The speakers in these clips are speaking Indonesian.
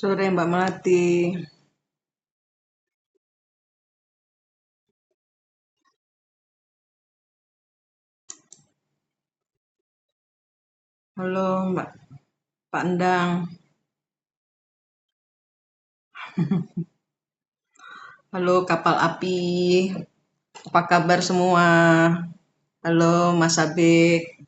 Sore Mbak Melati. Halo Mbak Pak Endang. Halo kapal api. Apa kabar semua? Halo Mas Abik.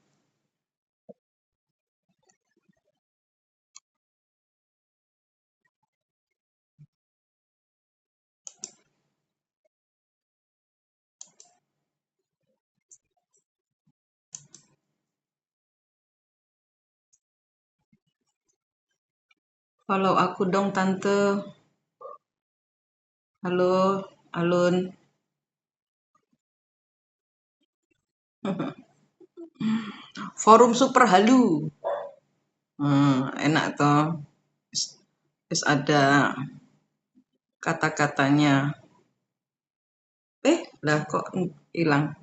Follow aku dong Tante. Halo Alun. Forum Super Halu. Enak toh. Terus ada kata-katanya. Lah kok hilang.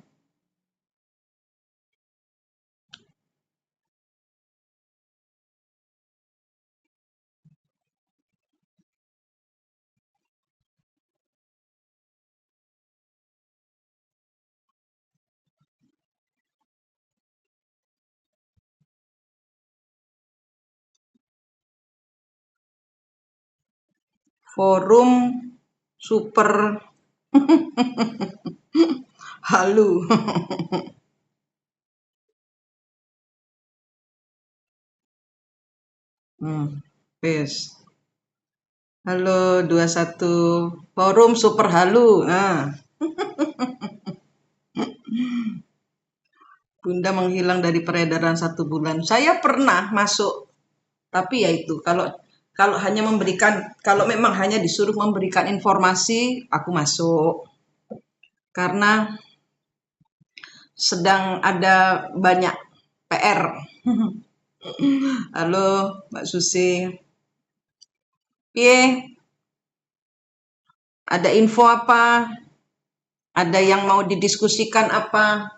Forum Super Halu. Wes. Halo 21 Forum Super Halu. Bunda menghilang dari peredaran 1 bulan. Saya pernah masuk, tapi ya itu kalau hanya memberikan, kalau memang hanya disuruh memberikan informasi, aku masuk. Karena sedang ada banyak PR. Halo Mbak Susi. Piye? Ada info apa? Ada yang mau didiskusikan apa?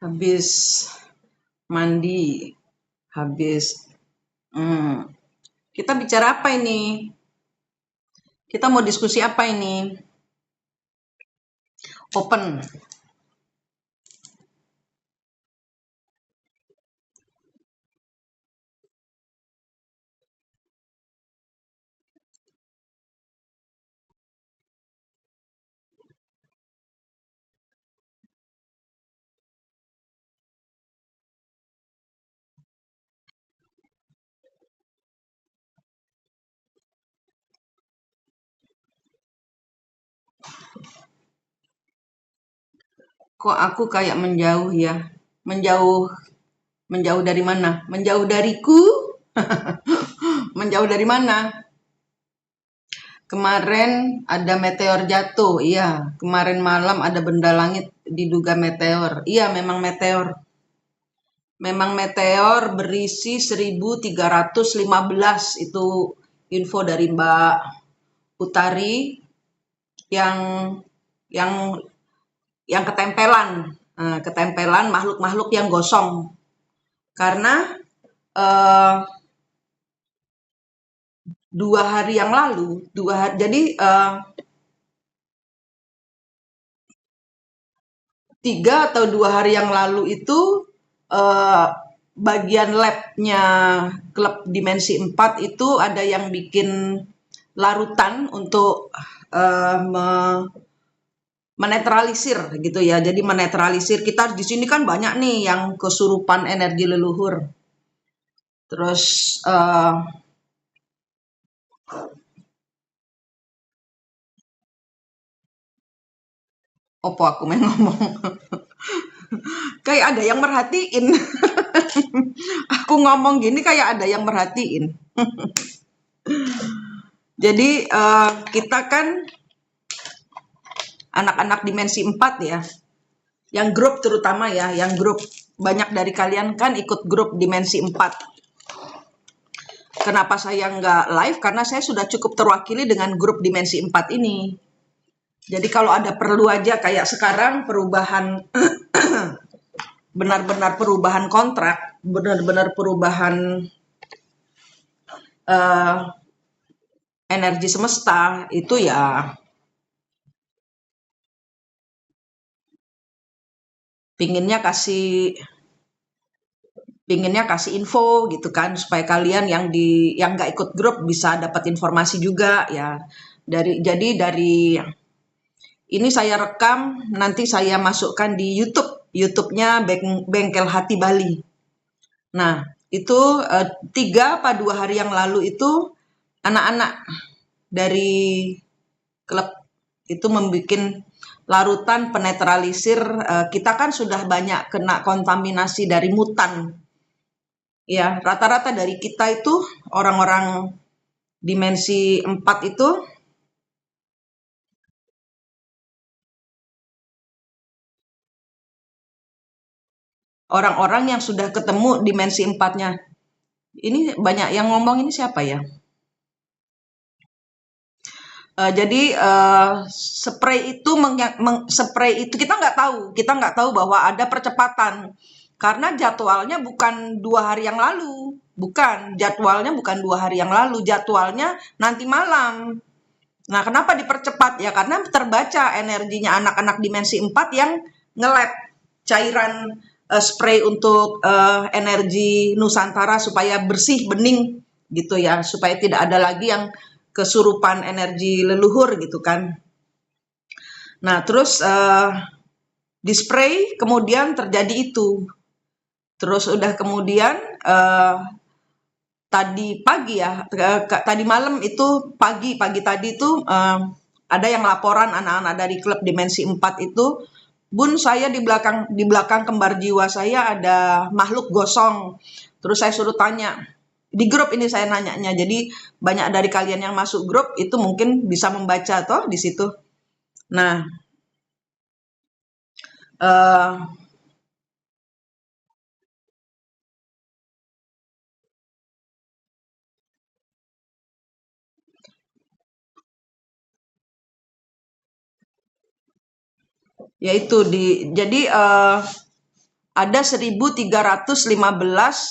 Habis mandi, habis kita bicara apa ini? Kita mau diskusi apa ini? Open. Kok aku kayak menjauh ya? Menjauh dari mana? Menjauh dariku? Menjauh dari mana? Kemarin ada meteor jatuh, iya. Kemarin malam ada benda langit diduga meteor. Iya, memang meteor. Memang meteor berisi 1315 itu info dari Mbak Utari yang yang yang ketempelan makhluk-makhluk yang gosong. Karena 2 hari yang lalu, jadi 3 atau 2 hari yang lalu itu bagian labnya klub Dimensi 4 itu ada yang bikin larutan untuk menetralisir gitu ya. Jadi menetralisir, kita di sini kan banyak nih yang kesurupan energi leluhur. Terus opo aku main ngomong. Kayak ada yang merhatiin. Aku ngomong gini kayak ada yang merhatiin. Jadi kita kan anak-anak dimensi 4 ya. Yang grup terutama ya, yang grup. Banyak dari kalian kan ikut grup dimensi 4. Kenapa saya nggak live? Karena saya sudah cukup terwakili dengan grup dimensi 4 ini. Jadi kalau ada perlu aja kayak sekarang perubahan, benar-benar perubahan kontrak, benar-benar perubahan energi semesta, itu ya pinginnya kasih info gitu kan, supaya kalian yang nggak ikut grup bisa dapat informasi juga ya. Dari ini saya rekam, nanti saya masukkan di YouTube-nya Bengkel Hati Bali. Nah, itu 2 hari yang lalu itu anak-anak dari klub itu membuat larutan penetralisir. Kita kan sudah banyak kena kontaminasi dari mutan. Ya, rata-rata dari kita itu orang-orang dimensi 4 itu orang-orang yang sudah ketemu dimensi 4-nya. Ini banyak yang ngomong, ini siapa ya? Jadi spray itu kita nggak tahu bahwa ada percepatan karena jadwalnya bukan 2 hari yang lalu, jadwalnya bukan 2 hari yang lalu, jadwalnya nanti malam. Nah, kenapa dipercepat ya? Karena terbaca energinya anak-anak dimensi 4 yang nge-lab cairan spray untuk energi Nusantara supaya bersih, bening gitu ya, supaya tidak ada lagi yang kesurupan energi leluhur gitu kan. Nah, terus di spray kemudian terjadi itu. Terus udah kemudian tadi pagi ya, tadi malam itu pagi tadi itu ada yang laporan anak-anak dari klub dimensi 4 itu, Bun, saya di belakang kembar jiwa saya ada makhluk gosong. Terus saya suruh tanya, di grup ini saya nanyanya, jadi banyak dari kalian yang masuk grup itu mungkin bisa membaca toh di situ. Nah, yaitu jadi ada 1.315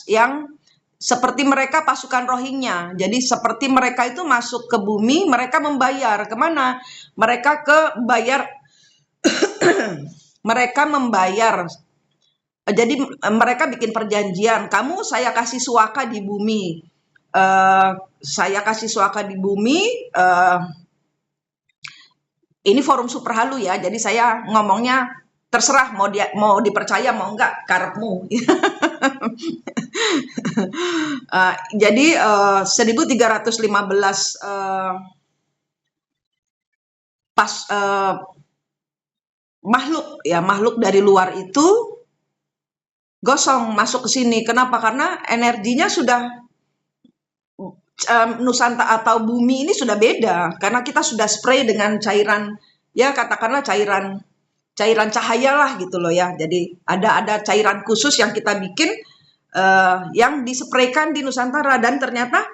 yang seperti mereka pasukan Rohingya. Jadi seperti mereka itu masuk ke bumi, mereka membayar. Kemana? Mereka mereka membayar. Jadi mereka bikin perjanjian, kamu saya kasih suaka di bumi. Saya kasih suaka di bumi, ini forum super halu ya, jadi saya ngomongnya terserah mau dipercaya mau enggak, karepmu. Jadi 1.315 makhluk dari luar itu gosong masuk ke sini. Kenapa? Karena energinya sudah Nusantara atau bumi ini sudah beda, karena kita sudah spray dengan cairan, ya katakanlah cairan cahaya lah gitu loh ya. Jadi ada cairan khusus yang kita bikin yang dispraykan di Nusantara, dan ternyata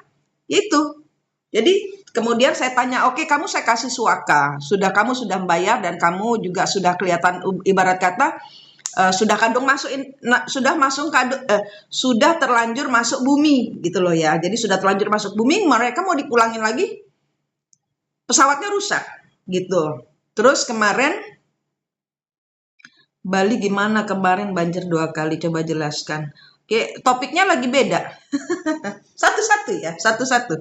itu. Jadi kemudian saya tanya, oke, kamu saya kasih suaka, kamu sudah membayar dan kamu juga sudah kelihatan ibarat kata sudah sudah terlanjur masuk bumi gitu loh ya. Jadi sudah terlanjur masuk bumi, mereka mau dipulangin lagi, pesawatnya rusak gitu. Terus kemarin Bali gimana kemarin banjir 2 kali, coba jelaskan. Oke, topiknya lagi beda. Satu-satu.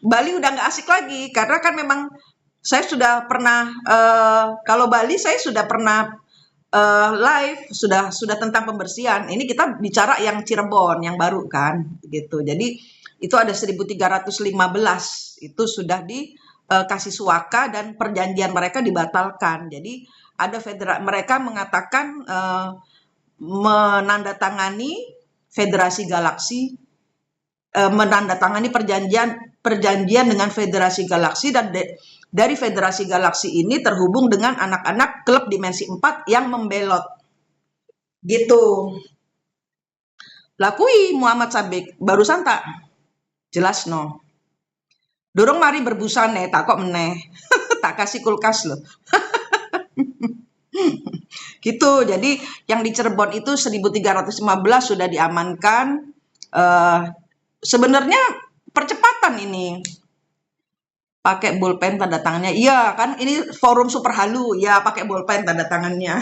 Bali udah nggak asik lagi karena kan memang saya sudah pernah kalau Bali saya sudah pernah live sudah tentang pembersihan. Ini kita bicara yang Cirebon yang baru kan gitu. Jadi itu ada 1.315 itu sudah dikasih suaka dan perjanjian mereka dibatalkan. Jadi ada mereka mengatakan menandatangani Federasi Galaksi, menandatangani perjanjian dengan Federasi Galaksi, dan dari Federasi Galaksi ini terhubung dengan anak-anak klub Dimensi 4 yang membelot. Gitu. Lakui Muhammad Sabik, barusan tak jelas no. Dorong mari berbusane, tak kok meneh. Tak kasih kulkas loh. Gitu. Jadi yang di Cirebon itu 1315 sudah diamankan. Sebenarnya percepatan ini. Pakai bolpen tanda tangannya. Iya kan, ini forum super halu. Ya, pakai bolpen tanda tangannya.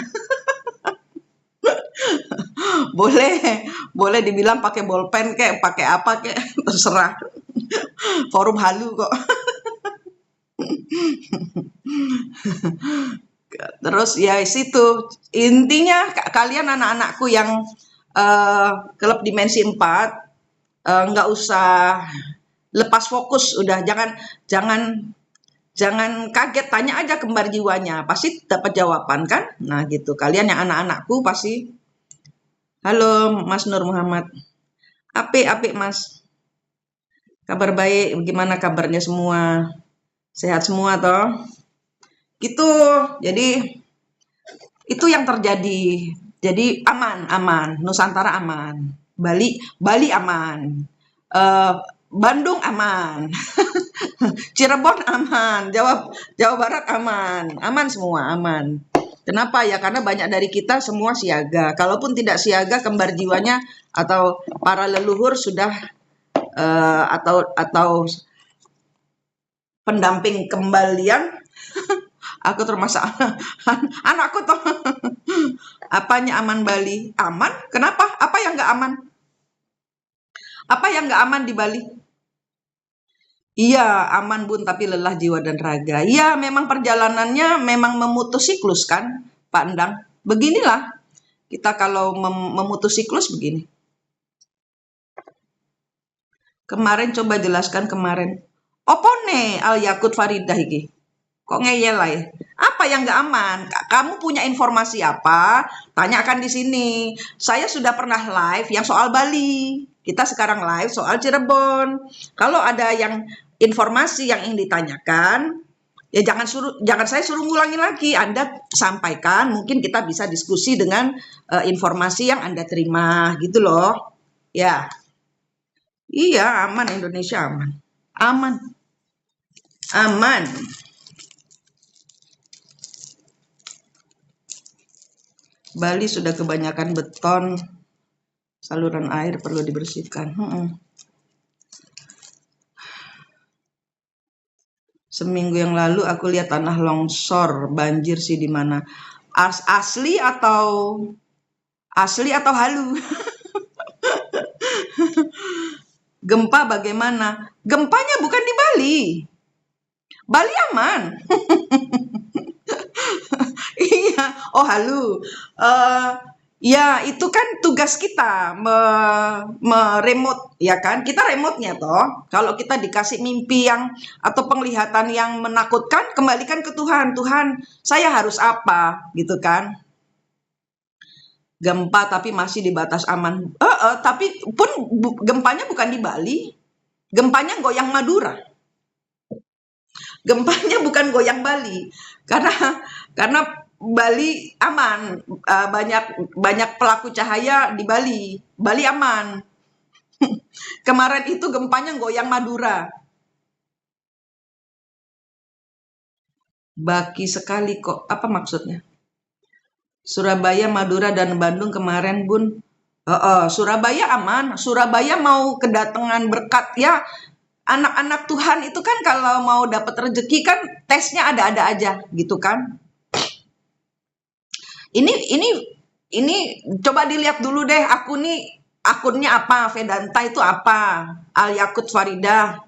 boleh dibilang pakai bolpen kayak pakai apa kayak terserah. Forum halu kok. Terus ya situ intinya, kalian anak-anakku yang klub Dimensi 4 nggak usah lepas fokus, udah jangan kaget, tanya aja kembar jiwanya, pasti dapat jawaban kan. Nah gitu, kalian yang anak-anakku pasti. Halo Mas Nur Muhammad, apik Mas, kabar baik, gimana kabarnya semua, sehat semua toh? Gitu. Jadi itu yang terjadi. Jadi aman, Nusantara aman, Bali aman, Bandung aman, Cirebon aman, Jawa Barat aman semua aman. Kenapa ya? Karena banyak dari kita semua siaga. Kalaupun tidak siaga, kembar jiwanya atau para leluhur sudah atau pendamping kembalian. Aku termasuk anakku tuh. Apanya aman Bali? Aman? Kenapa? Apa yang nggak aman? Apa yang nggak aman di Bali? Iya, aman Bun, tapi lelah jiwa dan raga. Iya, memang perjalanannya memang memutus siklus kan, Pak Endang. Beginilah, kita kalau memutus siklus begini. Kemarin coba jelaskan kemarin. Opone Al Yakut Faridah iki. Kok ngeyel lah ya? Apa yang nggak aman? Kamu punya informasi apa? Tanyakan di sini. Saya sudah pernah live yang soal Bali. Kita sekarang live soal Cirebon. Kalau ada yang informasi yang ingin ditanyakan, ya jangan saya suruh ngulangin lagi. Anda sampaikan, mungkin kita bisa diskusi dengan informasi yang Anda terima, gitu loh. Ya. Iya, aman, Indonesia aman. Aman. Bali sudah kebanyakan beton, saluran air perlu dibersihkan. Seminggu yang lalu aku lihat tanah longsor, banjir sih di mana? Asli atau halu? Gempa bagaimana? Gempanya bukan di Bali. Bali aman. Iya, oh halu. Ya itu kan tugas kita remote, ya kan? Kita remote-nya toh. Kalau kita dikasih mimpi yang atau penglihatan yang menakutkan, kembalikan ke Tuhan. Tuhan, saya harus apa, gitu kan? Gempa tapi masih di batas aman. Tapi pun gempanya bukan di Bali. Gempanya goyang Madura. Gempanya bukan goyang Bali. Karena Bali aman, banyak pelaku cahaya di Bali. Bali aman. Kemarin itu gempanya goyang Madura. Baki sekali kok. Apa maksudnya? Surabaya, Madura, dan Bandung kemarin, Bun. Surabaya aman. Surabaya mau kedatangan berkat ya. Anak-anak Tuhan itu kan kalau mau dapat rezeki kan tesnya ada-ada aja, gitu kan? Ini coba dilihat dulu deh, aku nih akunnya apa, Vedanta itu apa, Al Yakut Faridah.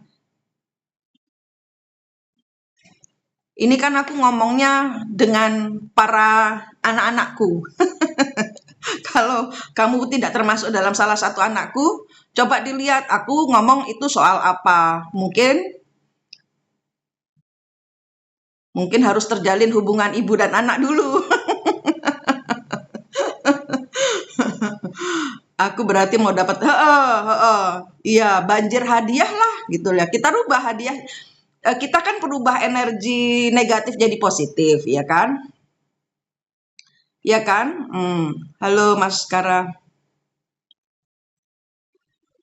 Ini kan aku ngomongnya dengan para anak-anakku. Kalau kamu tidak termasuk dalam salah satu anakku, coba dilihat aku ngomong itu soal apa. Mungkin harus terjalin hubungan ibu dan anak dulu. Aku berarti mau dapat, heeh, heeh. Iya, banjir hadiah lah gitu ya. Kita rubah hadiah. Kita kan perubah energi negatif jadi positif, ya kan? Ya kan? Halo Mas Kara.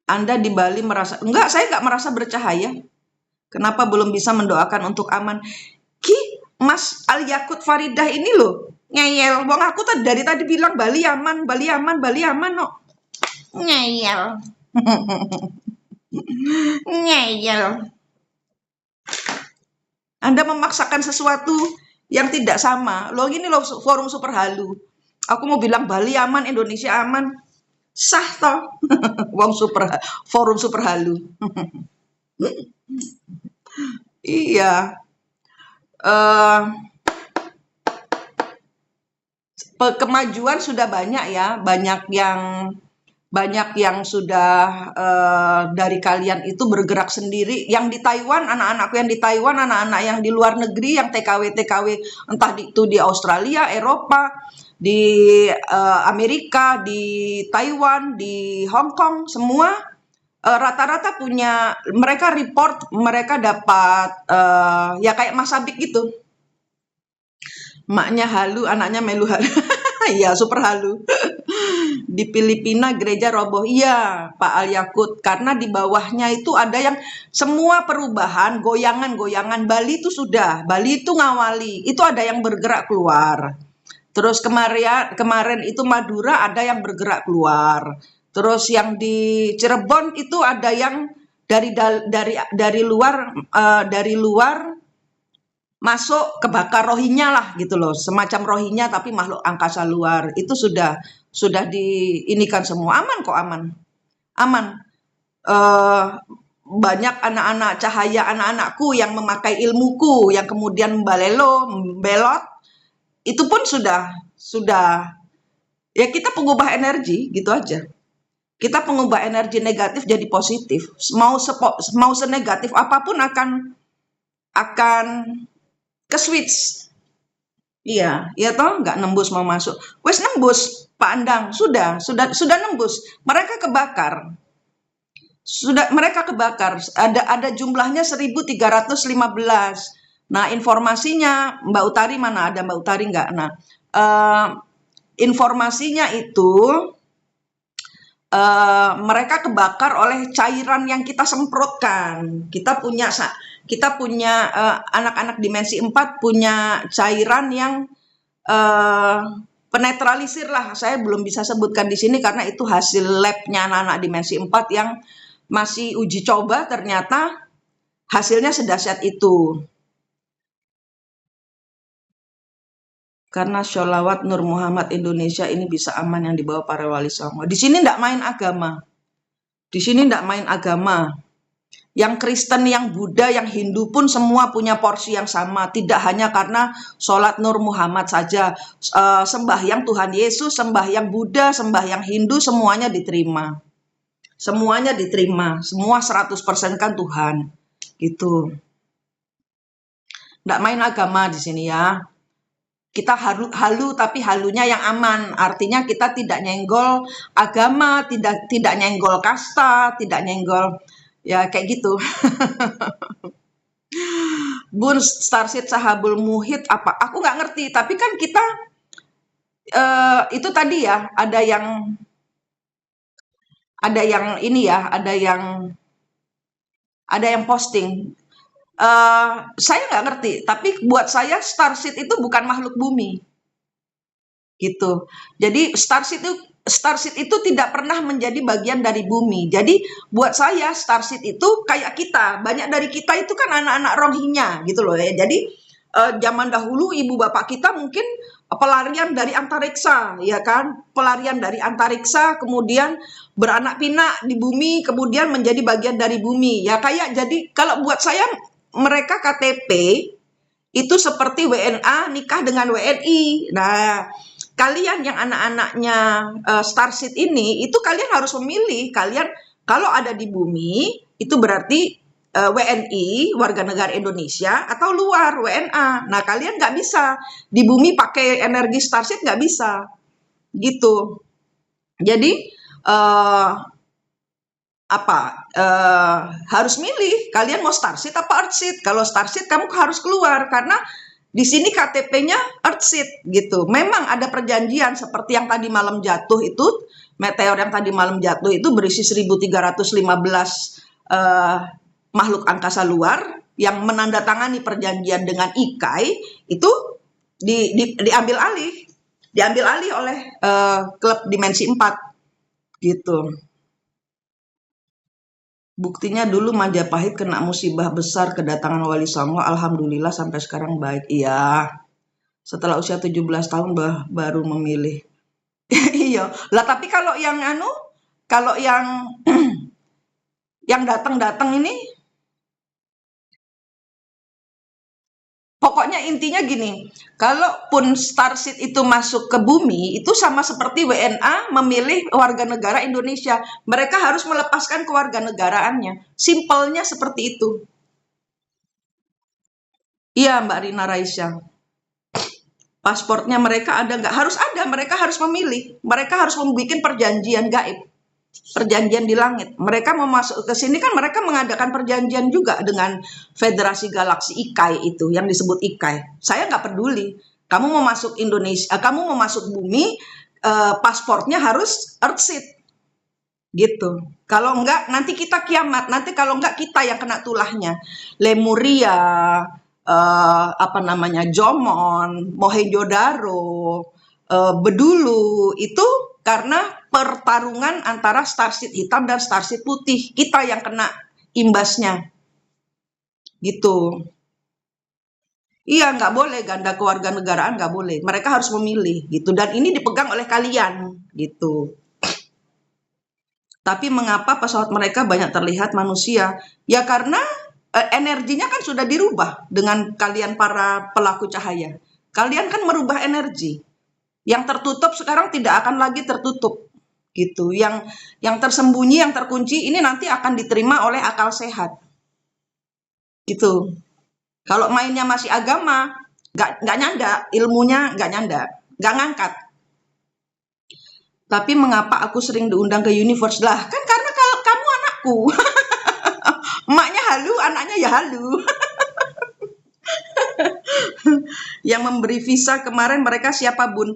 Anda di Bali merasa, enggak, saya nggak merasa bercahaya. Kenapa belum bisa mendoakan untuk aman? Ki, Mas Al Yakut Faridah ini loh, ngeyel. Wong aku dari tadi bilang Bali aman, Bali aman, Bali aman, no. Ngeyel. Ngeyel. Anda memaksakan sesuatu yang tidak sama. Loh gini loh forum super halu. Aku mau bilang Bali aman, Indonesia aman. Sah toh. Wong super forum super halu. Iya. Eh kemajuan sudah banyak ya, banyak yang sudah dari kalian itu bergerak sendiri. Yang di Taiwan, anak-anakku yang di Taiwan, anak-anak yang di luar negeri, yang TKW, entah itu di Australia, Eropa, di Amerika, di Taiwan, di Hong Kong, semua rata-rata punya, mereka report, mereka dapat ya kayak Mas Sabik gitu. Maknya halu, anaknya melu halu. Iya, super halu. Di Filipina gereja roboh. Iya, Pak Al Yakut. Karena di bawahnya itu ada yang semua perubahan, goyangan-goyangan. Bali itu sudah. Bali itu ngawali. Itu ada yang bergerak keluar. Terus kemarin itu Madura ada yang bergerak keluar. Terus yang di Cirebon itu ada yang dari luar masuk kebakar rohinya lah gitu loh, semacam rohinya tapi makhluk angkasa luar. Itu sudah diinikan semua. Aman kok, aman. eh Banyak anak-anak cahaya, anak-anakku yang memakai ilmuku yang kemudian membelot, itu pun sudah ya. Kita pengubah energi gitu aja. Kita pengubah energi negatif jadi positif. Mau senegatif apapun akan ke switch. Iya, iya toh nggak nembus mau masuk. Wes nembus, Pak Andang, sudah nembus. Mereka kebakar. Mereka kebakar. Ada jumlahnya 1.315. Nah, informasinya Mbak Utari mana? Ada Mbak Utari nggak? Nah, informasinya itu mereka kebakar oleh cairan yang kita semprotkan. Kita punya anak-anak dimensi 4 punya cairan yang penetralisir lah. Saya belum bisa sebutkan di sini karena itu hasil labnya anak-anak dimensi 4 yang masih uji coba. Ternyata hasilnya sedahsyat itu. Karena sholawat Nur Muhammad Indonesia ini bisa aman yang dibawa para wali songo. Di sini tidak main agama. Di sini tidak main agama. Yang Kristen, yang Buddha, yang Hindu pun semua punya porsi yang sama. Tidak hanya karena sholat Nur Muhammad saja. Sembahyang Tuhan Yesus, sembahyang Buddha, sembahyang Hindu, semuanya diterima. Semuanya diterima. Semua 100% kan Tuhan. Gitu. Tidak main agama di sini ya. Kita halu tapi halunya yang aman. Artinya kita tidak nyenggol agama, tidak nyenggol kasta, tidak nyenggol ya kayak gitu. Bun Starseed Sahabul Muhit apa? Aku nggak ngerti. Tapi kan kita itu tadi ya ada yang ini ya, ada yang posting. Saya nggak ngerti. Tapi buat saya Starseed itu bukan makhluk bumi. Gitu. Jadi Starseed itu tidak pernah menjadi bagian dari bumi. Jadi buat saya Starseed itu kayak kita. Banyak dari kita itu kan anak-anak rohinya gitu loh ya. Jadi zaman dahulu ibu bapak kita mungkin pelarian dari antariksa, ya kan? Pelarian dari antariksa kemudian beranak pinak di bumi, kemudian menjadi bagian dari bumi. Ya kayak jadi kalau buat saya mereka KTP itu seperti WNA nikah dengan WNI. Nah, kalian yang anak-anaknya Starseed ini, itu kalian harus memilih. Kalian kalau ada di bumi, itu berarti WNI, warga negara Indonesia, atau luar WNA. Nah, kalian nggak bisa. Di bumi pakai energi Starseed nggak bisa. Gitu. Jadi, eh, harus milih kalian mau Starseed apa Earthseed. Kalau Starseed kamu harus keluar karena di sini KTP-nya Earthseed gitu. Memang ada perjanjian seperti yang tadi malam jatuh itu, meteor yang tadi malam jatuh itu berisi 1315 makhluk angkasa luar yang menandatangani perjanjian dengan IKAI itu diambil alih oleh klub dimensi 4 gitu. Buktinya dulu Majapahit kena musibah besar kedatangan Wali Songo, alhamdulillah sampai sekarang baik. Iya, setelah usia 17 tahun baru memilih. Iya. Lah tapi kalau yang yang datang-datang ini pokoknya intinya gini, kalaupun Starseed itu masuk ke bumi, itu sama seperti WNA memilih warga negara Indonesia. Mereka harus melepaskan kewarganegaraannya. Simpelnya seperti itu. Iya, Mbak Rina Raisya. Pasportnya mereka ada nggak? Harus ada, mereka harus memilih. Mereka harus membuat perjanjian gaib. Perjanjian di langit. Mereka mau masuk ke sini kan mereka mengadakan perjanjian juga dengan Federasi Galaksi IKAI itu yang disebut IKAI. Saya nggak peduli. Kamu mau masuk Indonesia, kamu mau masuk bumi, pasportnya harus Earthseed gitu. Kalau enggak nanti kita kiamat. Nanti kalau enggak kita yang kena tulahnya. Lemuria, Jomon, Mohenjo-daro, Bedulu itu karena pertarungan antara Starseed hitam dan Starseed putih. Kita yang kena imbasnya. Gitu. Iya, nggak boleh ganda kewarganegaraan, nggak boleh. Mereka harus memilih gitu. Dan ini dipegang oleh kalian gitu. Tapi mengapa pesawat mereka banyak terlihat manusia? Ya karena energinya kan sudah dirubah dengan kalian para pelaku cahaya. Kalian kan merubah energi. Yang tertutup sekarang tidak akan lagi tertutup. Gitu. Yang tersembunyi, yang terkunci ini nanti akan diterima oleh akal sehat. Gitu. Kalau mainnya masih agama, nggak nyanda, ilmunya nggak nyanda, nggak ngangkat. Tapi mengapa aku sering diundang ke universe? Lah, kan karena kalau kamu anakku. Emaknya halu, anaknya ya halu. Yang memberi visa kemarin mereka siapa, Bun?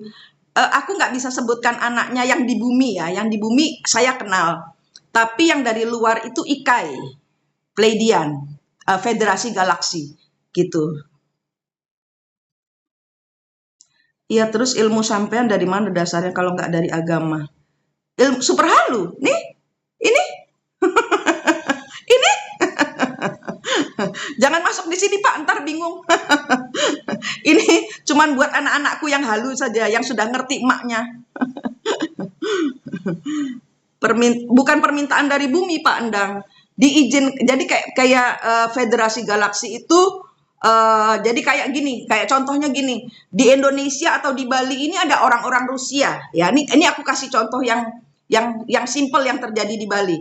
Aku nggak bisa sebutkan anaknya yang di bumi ya. Yang di bumi saya kenal. Tapi yang dari luar itu IKAI, Pleiadian, Federasi Galaksi, gitu. Iya, terus ilmu sampean dari mana dasarnya kalau nggak dari agama? Ilmu super halu, nih, ini, ini. Jangan masuk di sini Pak, ntar bingung. Ini cuman buat anak-anakku yang halu saja, yang sudah ngerti emaknya. Bukan permintaan dari bumi Pak Endang. Diizin, jadi kayak Federasi Galaksi itu jadi kayak gini, kayak contohnya gini, di Indonesia atau di Bali ini ada orang-orang Rusia, ya. Ini aku kasih contoh yang simple yang terjadi di Bali.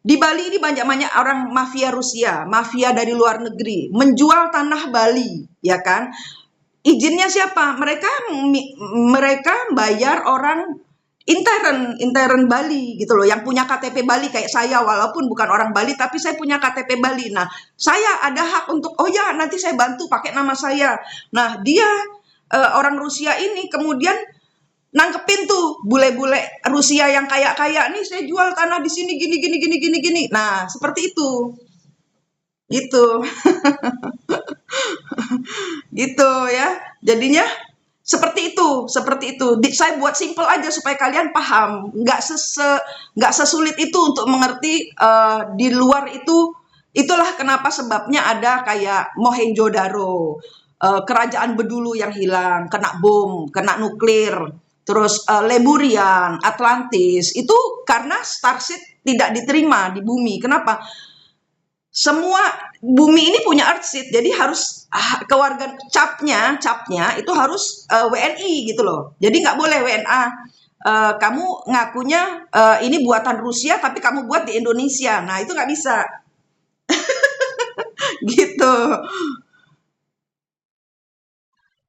Di Bali ini banyak orang mafia Rusia, mafia dari luar negeri, menjual tanah Bali, ya kan? Izinnya siapa? Mereka bayar orang intern Bali gitu loh, yang punya KTP Bali kayak saya, walaupun bukan orang Bali tapi saya punya KTP Bali. Nah, saya ada hak untuk nanti saya bantu pakai nama saya. Nah, dia orang Rusia ini kemudian nangkepin tuh bule-bule Rusia yang kaya-kaya nih, saya jual tanah di sini gini. Nah, seperti itu. Gitu. Gitu ya. Jadinya seperti itu. Saya buat simple aja supaya kalian paham. Nggak sesulit itu untuk mengerti. Di luar itu, itulah kenapa sebabnya ada kayak Mohenjo-daro, kerajaan Bedulu yang hilang, kena bom, kena nuklir, terus Lemurian, Atlantis, itu karena Starseed tidak diterima di bumi. Kenapa? Semua bumi ini punya Earthseed, jadi harus keluarga capnya itu harus WNI gitu loh. Jadi nggak boleh WNA. Kamu ngakunya ini buatan Rusia, tapi kamu buat di Indonesia. Nah, itu nggak bisa. Gitu.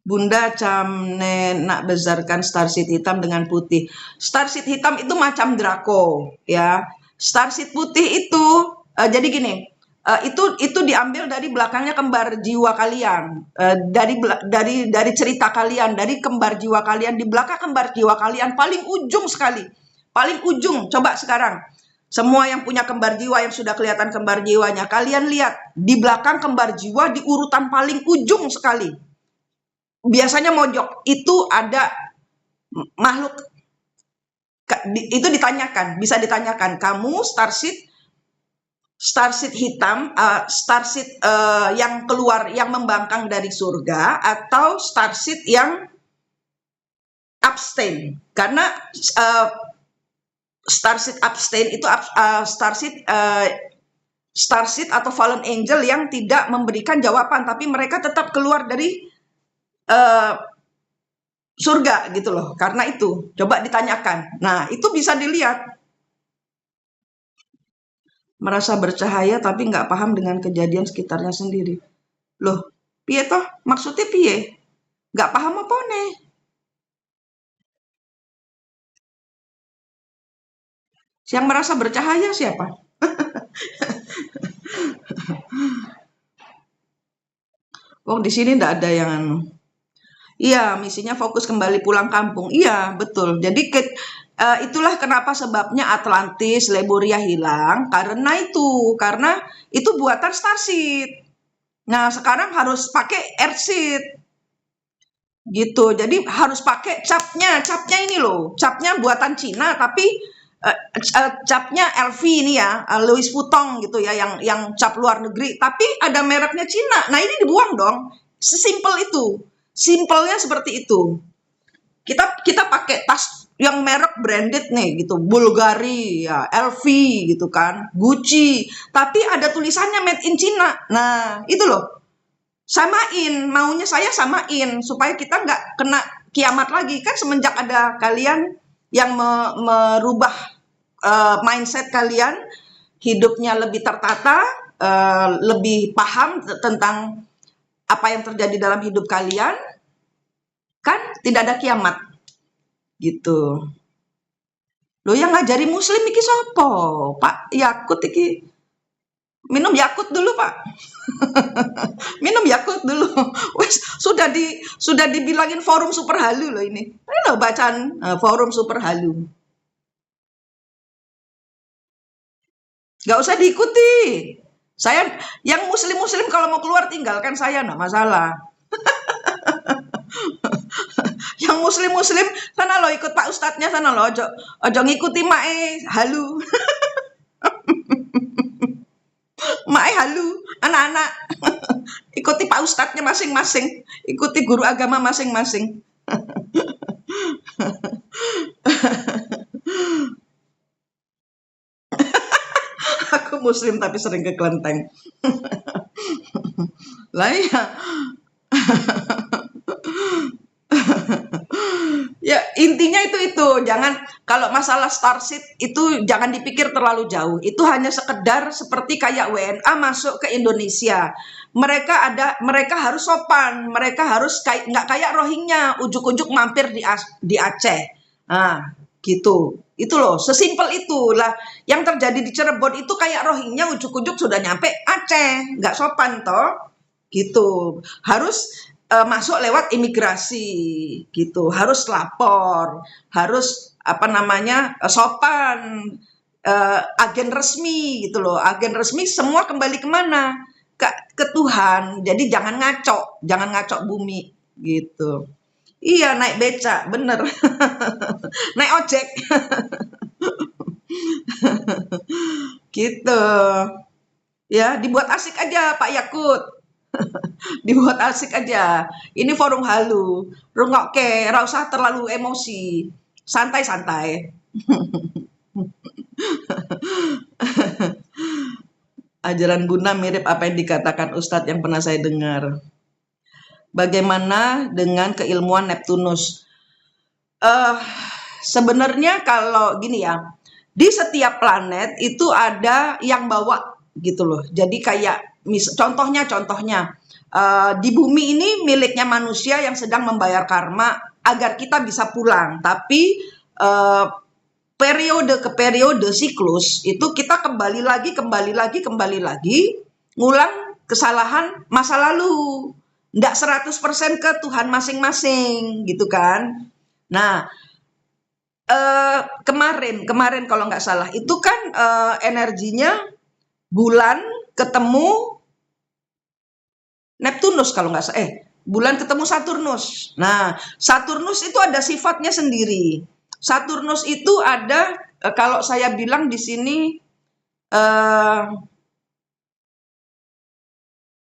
Bunda Camne nak besarkan starseed hitam dengan putih. Starseed hitam itu macam Draco, ya. Starseed putih itu jadi gini, itu diambil dari belakangnya kembar jiwa kalian, dari cerita kalian, dari kembar jiwa kalian. Di belakang kembar jiwa kalian paling ujung sekali, paling ujung. Coba sekarang semua yang punya kembar jiwa, yang sudah kelihatan kembar jiwanya, kalian lihat di belakang kembar jiwa di urutan paling ujung sekali. Biasanya mojok itu ada makhluk, itu ditanyakan, bisa ditanyakan, kamu starseed hitam, starseed yang keluar, yang membangkang dari surga, atau starseed yang abstain. Karena starseed abstain itu starseed atau fallen angel yang tidak memberikan jawaban, tapi mereka tetap keluar dari surga gitu loh. Karena itu coba ditanyakan. Nah, itu bisa dilihat. Merasa bercahaya tapi nggak paham dengan kejadian sekitarnya sendiri. Loh, piye toh? Maksudnya piye? Nggak paham apa nih? Yang merasa bercahaya siapa? Wong di sini nggak ada yang anu. Iya, misinya fokus kembali pulang kampung. Iya, betul. Jadi itulah kenapa sebabnya Atlantis, Lemuria hilang, karena itu buatan Starseed. Nah, sekarang harus pakai Earthseed. Gitu. Jadi harus pakai capnya. Capnya ini loh. Capnya buatan Cina tapi capnya LV ini ya, Louis Vuitton gitu ya, yang cap luar negeri, tapi ada mereknya Cina. Nah, ini dibuang dong. Sesimpel itu. Simpelnya seperti itu. Kita pakai tas yang merek branded nih gitu, Bulgari ya, LV gitu kan, Gucci, tapi ada tulisannya made in China. Nah, itu loh. Samain, maunya saya samain supaya kita nggak kena kiamat lagi. Kan semenjak ada kalian yang merubah mindset kalian, hidupnya lebih tertata, lebih paham tentang apa yang terjadi dalam hidup kalian, kan tidak ada kiamat gitu. Lo yang ngajari muslim iki sopo? Pak Yakut iki. Minum Yakut dulu, Pak. Minum Yakut dulu. Wes sudah dibilangin forum super halu loh ini. Ini loh bacaan forum super halu. Gak usah diikuti. Saya yang muslim-muslim kalau mau keluar tinggalkan saya, enggak masalah. Yang muslim-muslim sana lo ikut Pak Ustadznya sana lo, ojo ngikuti mae halu. Mae halu, anak-anak. Ikuti Pak Ustadznya masing-masing, ikuti guru agama masing-masing. Aku muslim tapi sering ke kelenteng. Lah ya. Ya, intinya itu. Jangan, kalau masalah Starseed itu jangan dipikir terlalu jauh. Itu hanya sekedar seperti kayak WNA masuk ke Indonesia. Mereka harus sopan, mereka harus nggak kayak Rohingya, ujuk-ujuk mampir di Aceh. Nah, gitu. Itu loh, sesimpel itulah. Yang terjadi di Cirebon itu kayak Rohingya, ujuk-ujuk sudah nyampe Aceh, nggak sopan toh. Gitu. Harus masuk lewat imigrasi gitu, harus lapor, harus apa namanya, sopan, agen resmi gitu loh. Agen resmi semua kembali kemana? Ke Tuhan. Jadi jangan ngaco bumi gitu. Iya, naik becak, bener. Naik ojek. Gitu. Ya, dibuat asik aja Pak Yakut. Dibuat asik aja. Ini forum halu. Rungokke, ora usah terlalu emosi. Santai-santai. Ajaran Bunda mirip apa yang dikatakan Ustadz yang pernah saya dengar. Bagaimana dengan keilmuan Neptunus? Sebenarnya kalau gini ya, di setiap planet itu ada yang bawa gitu loh. Jadi kayak contohnya di bumi ini miliknya manusia yang sedang membayar karma agar kita bisa pulang. Tapi periode ke periode siklus itu kita kembali lagi ngulang kesalahan masa lalu. Nggak 100% ke Tuhan masing-masing gitu kan. Nah, kemarin kalau nggak salah itu kan energinya bulan ketemu Neptunus kalau nggak salah. Bulan ketemu Saturnus. Nah, Saturnus itu ada sifatnya sendiri. Saturnus itu ada, kalau saya bilang di sini, eh,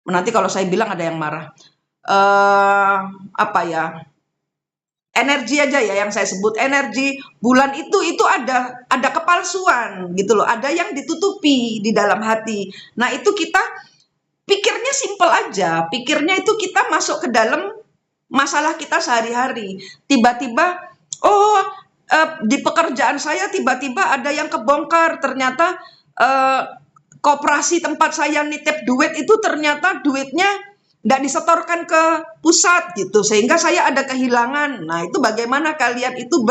nanti kalau saya bilang ada yang marah. Apa ya? Energi aja ya yang saya sebut energi bulan itu ada kepalsuan gitu loh, ada yang ditutupi di dalam hati. Nah, itu kita pikirnya simpel aja, pikirnya itu kita masuk ke dalam masalah kita sehari-hari. Tiba-tiba, oh, di pekerjaan saya tiba-tiba ada yang kebongkar, ternyata eh, koperasi tempat saya nitip duit itu ternyata duitnya nggak disetorkan ke pusat gitu, sehingga saya ada kehilangan. Nah, itu bagaimana kalian itu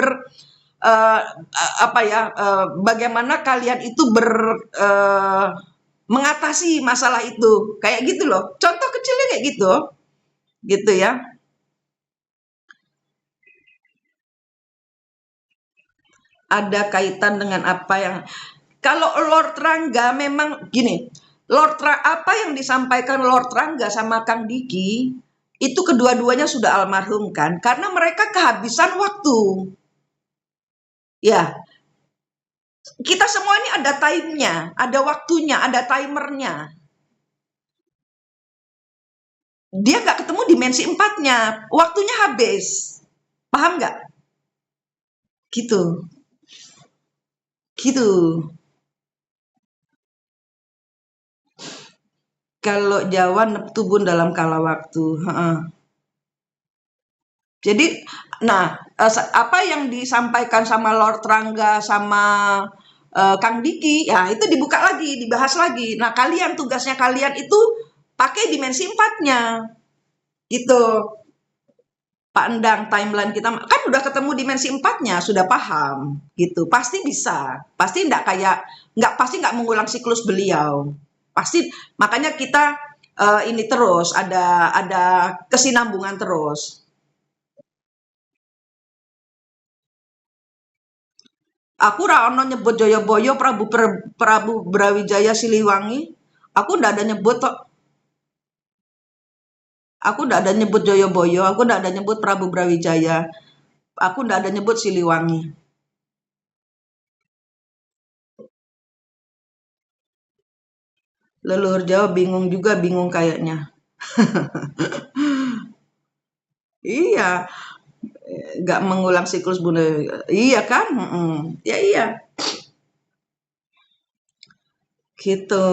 bagaimana kalian itu mengatasi masalah itu, kayak gitu loh. Contoh kecilnya kayak gitu, gitu ya. Ada kaitan dengan apa yang kalau Lord Rangga memang gini, apa yang disampaikan Lord Rangga sama Kang Diki itu kedua-duanya sudah almarhum kan, karena mereka kehabisan waktu. Ya, kita semua ini ada time-nya, ada waktunya, ada timernya. Dia nggak ketemu dimensi empatnya, waktunya habis. Paham nggak? Gitu, gitu. Kalau Jawa Neptubun dalam kala waktu. Heeh. Jadi, nah, apa yang disampaikan sama Lord Rangga sama Kang Diki, ya itu dibuka lagi, dibahas lagi. Nah, tugasnya kalian itu pakai dimensi empatnya, gitu. Pak Endang, timeline kita kan udah ketemu dimensi empatnya, sudah paham, gitu. Pasti bisa, pasti nggak mengulang siklus beliau. Pasti makanya kita ini terus ada kesinambungan terus. Aku ra ono nyebut Joyoboyo Prabu Brawijaya Siliwangi. Aku ndak ada nyebut kok. Aku ndak ada nyebut Joyoboyo, aku ndak ada nyebut Prabu Brawijaya. Aku ndak ada nyebut Siliwangi. Leluhur Jawa bingung juga, bingung kayaknya. Iya, nggak mengulang siklus Bunda. Iya kan? Ya iya, gitu.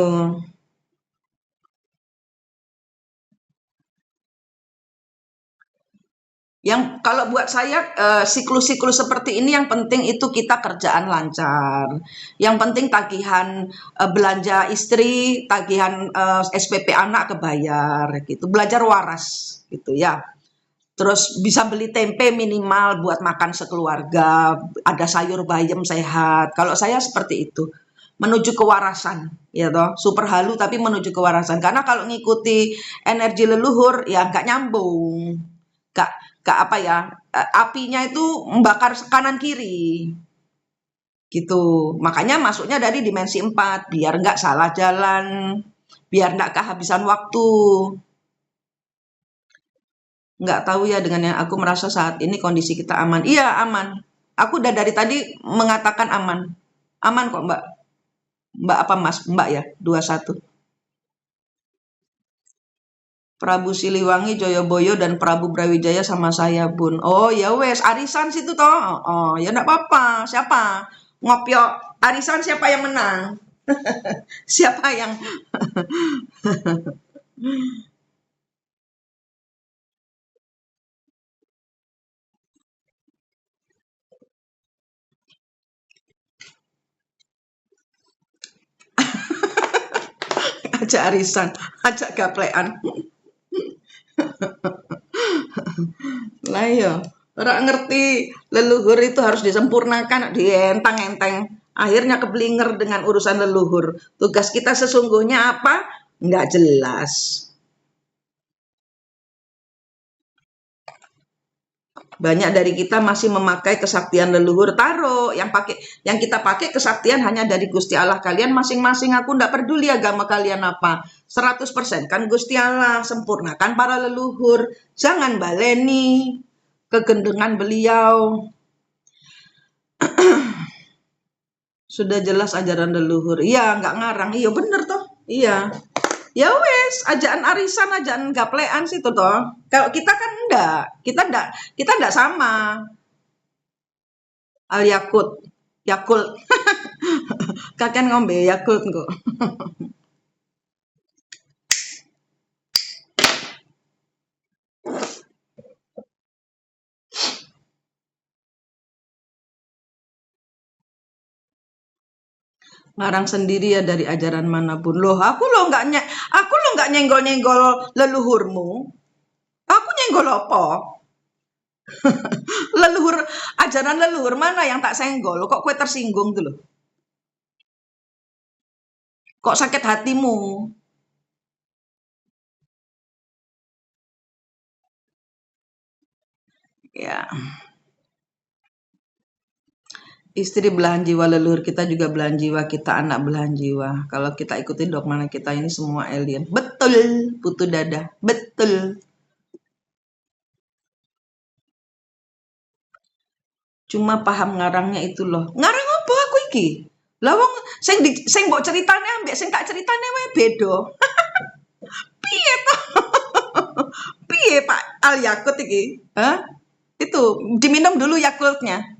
Yang kalau buat saya siklus-siklus seperti ini yang penting itu kita kerjaan lancar. Yang penting tagihan belanja istri, tagihan SPP anak kebayar gitu. Belajar waras gitu ya. Terus bisa beli tempe minimal buat makan sekeluarga, ada sayur bayam sehat. Kalau saya seperti itu. Menuju kewarasan, ya toh. Super halu tapi menuju kewarasan. Karena kalau ngikuti energi leluhur ya nggak nyambung. Nggak nggak apa ya? Apinya itu membakar kanan kiri gitu. Makanya masuknya dari dimensi 4 biar nggak salah jalan, biar nggak kehabisan waktu. Nggak tahu ya dengan yang aku merasa saat ini kondisi kita aman. Iya, aman. Aku udah dari tadi mengatakan aman. Aman kok, Mbak. Mbak apa, Mas? Mbak ya, 21. Prabu Siliwangi, Joyoboyo, dan Prabu Brawijaya sama saya, Bun. Oh, ya wes, arisan situ toh. Oh, ya enggak apa-apa. Siapa? Ngopyo. Arisan siapa yang menang? Siapa yang ajak arisan, ajak gaplean. Lah iya, ora ngerti leluhur itu harus disempurnakan, dientang-enteng. Akhirnya keblinger dengan urusan leluhur. Tugas kita sesungguhnya apa? Nggak jelas. Banyak dari kita masih memakai kesaktian leluhur. Taruh yang kita pakai kesaktian hanya dari Gusti Allah. Kalian masing-masing, aku ndak peduli agama kalian apa. 100% kan Gusti Allah, sempurnakan para leluhur. Jangan baleni kegendengan beliau. Sudah jelas ajaran leluhur. Iya, nggak ngarang. Iya bener toh. Iya. Ya wes, ajaan arisan, ajaan gaplean situ toh. Kalau kita kan enggak. Kita enggak sama. Al Yakut. Yakult. Kakek ngombe Yakult kok. Ngarang sendiri ya dari ajaran manapun. Loh, aku lo nggak nyenggol-nyenggol leluhurmu. Aku nyenggol apa? Leluhur, ajaran leluhur mana yang tak senggol? Kok kue tersinggung tuh loh? Kok sakit hatimu? Ya, istri belahan jiwa, leluhur kita juga belahan jiwa, kita anak belahan jiwa. Kalau kita ikutin dogma kita ini semua alien. Betul, putu dada. Betul. Cuma paham ngarangnya itu loh. Ngarang apa aku iki? Lah wong sing mbok ceritane ambek sing tak ceritane wae beda. Piye toh? Piye Pak Al Yakut iki? Hah? Itu diminum dulu Yakultnya.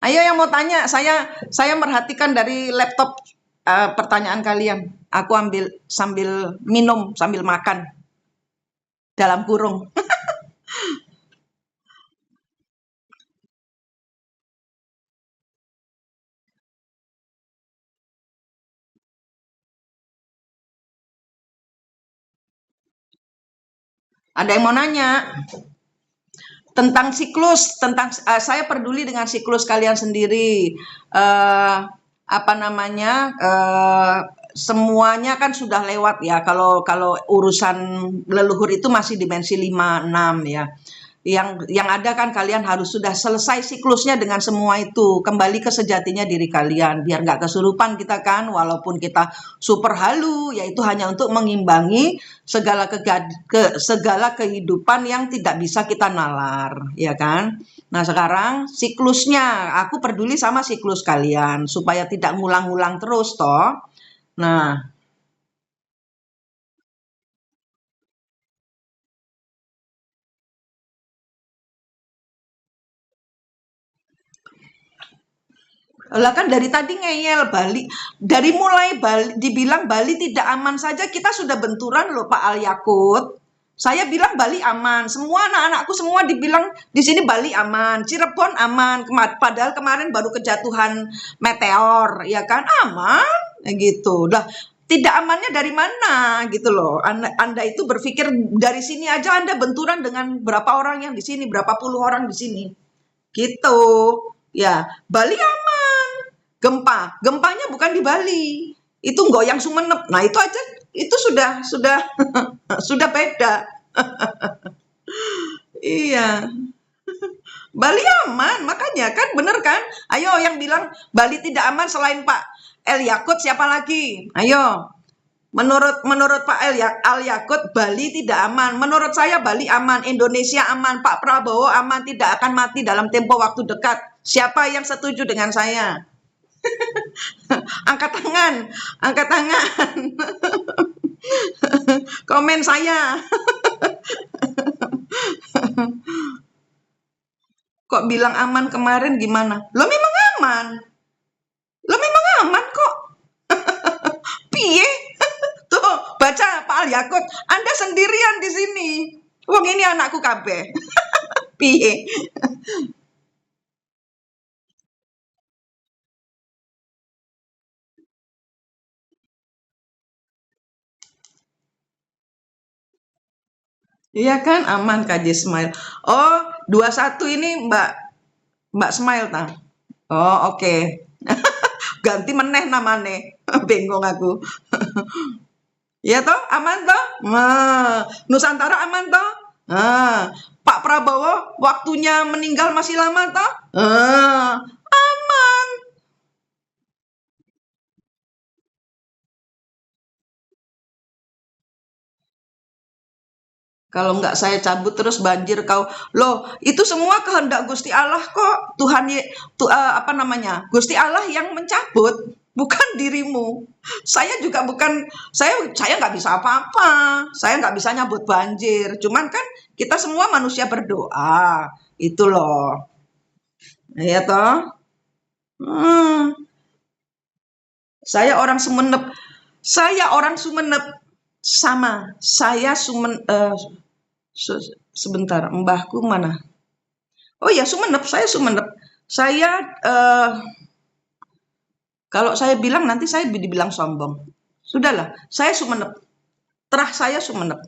Ayo yang mau tanya, saya merhatikan dari laptop pertanyaan kalian. Aku ambil sambil minum, sambil makan dalam kurung. Ada yang mau nanya tentang siklus, tentang saya peduli dengan siklus kalian sendiri. Apa namanya? Semuanya kan sudah lewat ya. Kalau urusan leluhur itu masih dimensi 5 6 ya. Yang ada kan kalian harus sudah selesai siklusnya dengan semua itu, kembali ke sejatinya diri kalian biar nggak kesurupan kita kan, walaupun kita super halu yaitu hanya untuk mengimbangi segala kehidupan yang tidak bisa kita nalar ya kan. Nah sekarang siklusnya aku peduli sama siklus kalian supaya tidak ngulang-ngulang terus toh. Nah lah kan dari tadi ngeyel Bali. Dari mulai Bali dibilang Bali tidak aman saja kita sudah benturan loh Pak Al Yakut. Saya bilang Bali aman. Semua anak-anakku semua dibilang di sini Bali aman, Cirebon aman. Padahal kemarin baru kejatuhan meteor, ya kan? Aman gitu. Lah tidak amannya dari mana gitu loh. Anda itu berpikir dari sini aja Anda benturan dengan berapa orang yang di sini, berapa puluh orang di sini. Gitu. Ya, Bali aman. Gempanya bukan di Bali. Itu goyang Sumenep. Nah, itu aja itu sudah sudah beda. Iya. Bali aman, makanya kan bener kan? Ayo yang bilang Bali tidak aman selain Pak El Yakut siapa lagi? Ayo. Menurut Pak Al Yakut Bali tidak aman. Menurut saya Bali aman, Indonesia aman, Pak Prabowo aman, tidak akan mati dalam tempo waktu dekat. Siapa yang setuju dengan saya? Angkat tangan, angkat tangan. Komen saya. Kok bilang aman kemarin gimana? Lo memang aman. Lo memang aman kok. Piye? Tuh, baca Pak Al Yakut. Anda sendirian di sini. Wong ini anakku kabeh. Piye? Iya kan aman KJ Smile. Oh, 21 ini Mbak Mbak Smile ta. Oh, oke. Ganti meneh namane. Bingung aku. Iya toh, aman toh? Nah, Nusantara aman toh? Nah, Pak Prabowo waktunya meninggal masih lama toh? Aman. Kalau nggak saya cabut terus banjir kau. Loh, itu semua kehendak Gusti Allah kok. Tuhan apa namanya? Gusti Allah yang mencabut, bukan dirimu. Saya juga bukan saya nggak bisa apa-apa. Saya nggak bisa nyabut banjir. Cuman kan kita semua manusia berdoa. Itu loh. Iya toh? Hmm, saya orang Sumenep. Saya orang Sumenep. Sama. Saya sebentar, mbahku mana? Oh iya, Sumenep, saya Sumenep. Saya, kalau saya bilang nanti saya dibilang sombong. Sudahlah, saya Sumenep. Terah saya Sumenep.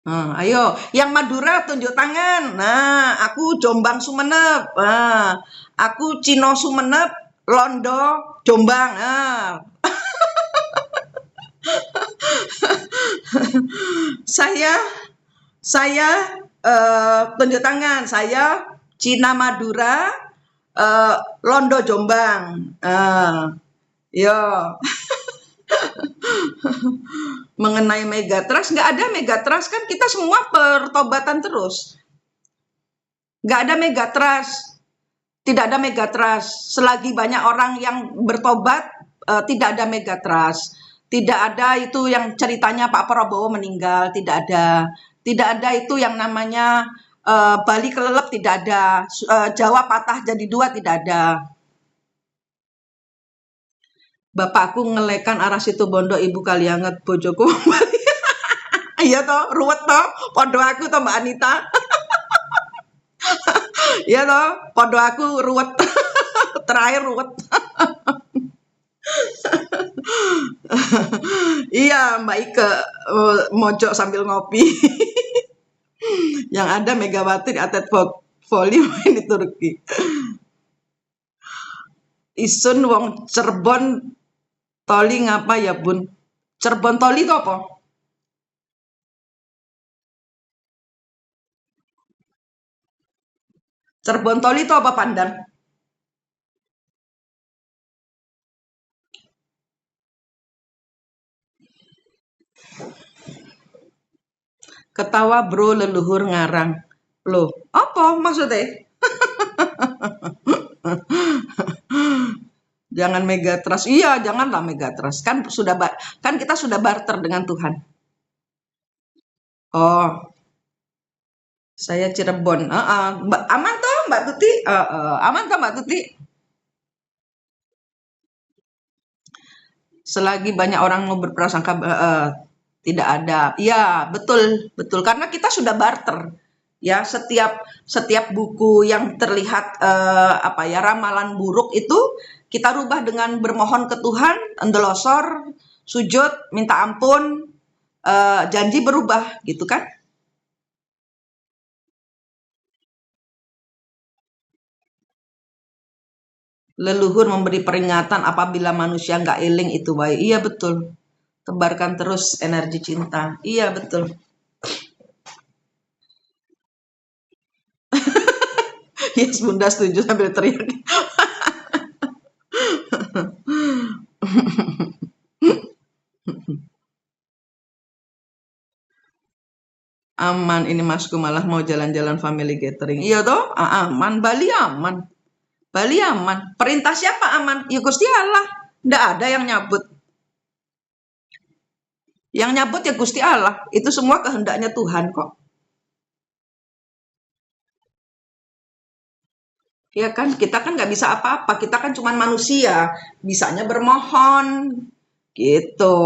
Ayo, yang Madura tunjuk tangan. Nah, aku Jombang Sumenep. Nah, aku Cino Sumenep, Londo Jombang. Nah, saya tunjuk tangan. Saya Cina Madura, Londo Jombang. Yo, mengenai Megatrust, nggak ada Megatrust kan kita semua pertobatan terus. Nggak ada Megatrust, tidak ada Megatrust. Selagi banyak orang yang bertobat, tidak ada Megatrust. Tidak ada itu yang ceritanya Pak Prabowo meninggal, tidak ada. Tidak ada itu yang namanya Bali kelelep, tidak ada. Jawa patah jadi dua, tidak ada. Bapakku ngelekan arah situ bondo, ibu kalianget bojoku. Iya toh, ruwet toh, podo aku toh Mbak Anita. Iya toh, podo aku ruwet. Terakhir ruwet. Iya, Mbak Ike mojok sambil ngopi. Yang ada Megawati di atlet voli main di Turki. Isun wong Cirebon toli ngapa ya bun? Cirebon toli itu apa? Cirebon toli itu apa Pandan? Ketawa bro leluhur ngarang. Loh, apa maksudnya? Jangan Megatrust. Iya, janganlah Megatrust. Kan kita sudah barter dengan Tuhan. Oh, saya Cirebon. Aman toh Mbak Tuti? Aman toh Mbak Tuti? Selagi banyak orang mau berprasangka tidak ada. Iya, betul, betul. Karena kita sudah barter. Ya, setiap buku yang terlihat apa ya ramalan buruk itu kita rubah dengan bermohon ke Tuhan, endelosor, sujud, minta ampun, janji berubah, gitu kan? Leluhur memberi peringatan apabila manusia nggak eling itu baik. Iya betul. Tebarkan terus energi cinta. Iya betul. Yes, Bunda setuju sambil teriak. Aman, ini Masku malah mau jalan-jalan family gathering. Iya toh? Aman, Bali aman. Bali aman. Perintah siapa aman? Ya Gusti Allah. Nggak ada yang nyabut. Yang nyabut ya Gusti Allah. Itu semua kehendaknya Tuhan kok. Ya kan, kita kan nggak bisa apa-apa. Kita kan cuma manusia. Bisanya bermohon. Gitu.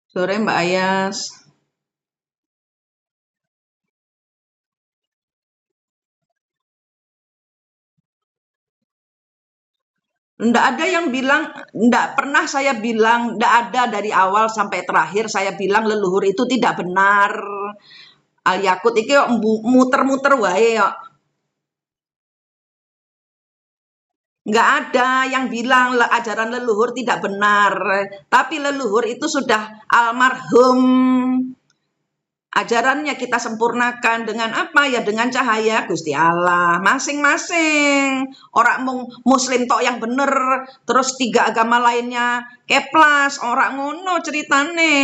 Sore Mbak Ayas. Nggak ada yang bilang, nggak pernah saya bilang, nggak ada dari awal sampai terakhir saya bilang leluhur itu tidak benar. Al Yakut iki muter-muter wae kok. Nggak ada yang bilang ajaran leluhur tidak benar. Tapi leluhur itu sudah almarhum. Ajarannya kita sempurnakan dengan apa ya? Dengan cahaya Gusti Allah. Masing-masing. Orang muslim tok yang bener. Terus 3 agama lainnya keplas. Orang ngono ceritane.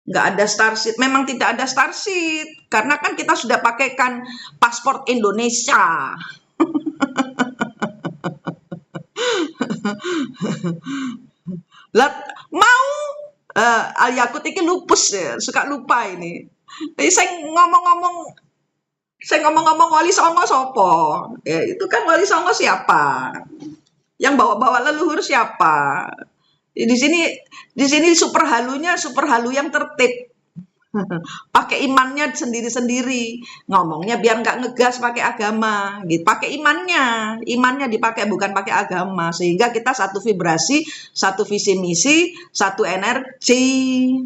Nggak ada starseed. Memang tidak ada starseed. Karena kan kita sudah pakaikan paspor Indonesia. Lah mau Al Yakut iki lupus ya, suka lupa ini. Saya ngomong-ngomong Wali Songo sopo? Ya, itu kan Wali Songo siapa? Yang bawa-bawa leluhur siapa? Di sini super halu yang tertib. Pakai imannya sendiri-sendiri. Ngomongnya biar nggak ngegas pakai agama. Gitu. Pakai imannya dipakai bukan pakai agama. Sehingga kita satu vibrasi, satu visi misi, satu energi.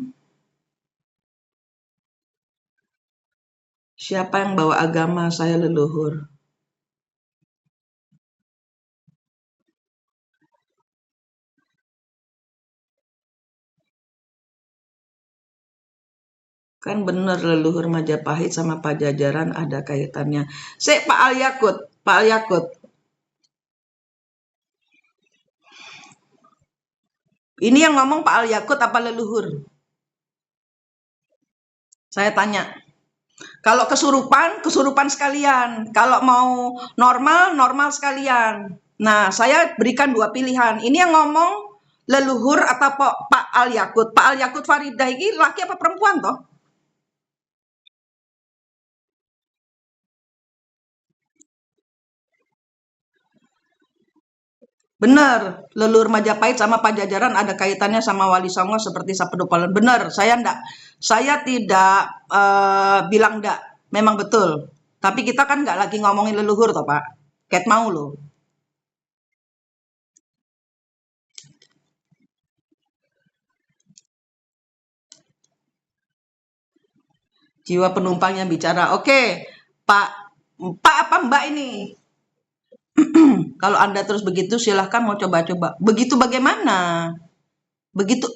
Siapa yang bawa agama? Saya leluhur. Kan bener leluhur Majapahit sama Pajajaran ada kaitannya. Pak Al Yakut, Pak Al Yakut. Ini yang ngomong Pak Al Yakut apa leluhur? Saya tanya. Kalau kesurupan sekalian. Kalau mau normal sekalian. Nah, saya berikan 2 pilihan. Ini yang ngomong leluhur atau Pak Al Yakut. Pak Al Yakut Faridah ini laki apa perempuan toh? Benar, leluhur Majapahit sama Pajajaran ada kaitannya sama Wali Songo seperti Sapedopalan. Benar, saya tidak bilang enggak. Memang betul. Tapi kita kan nggak lagi ngomongin leluhur toh, Pak. Ket mau loh. Jiwa penumpangnya bicara. Oke, Pak, Pak apa Mbak ini? Kalau Anda terus begitu silahkan mau coba-coba. Begitu bagaimana? Begitu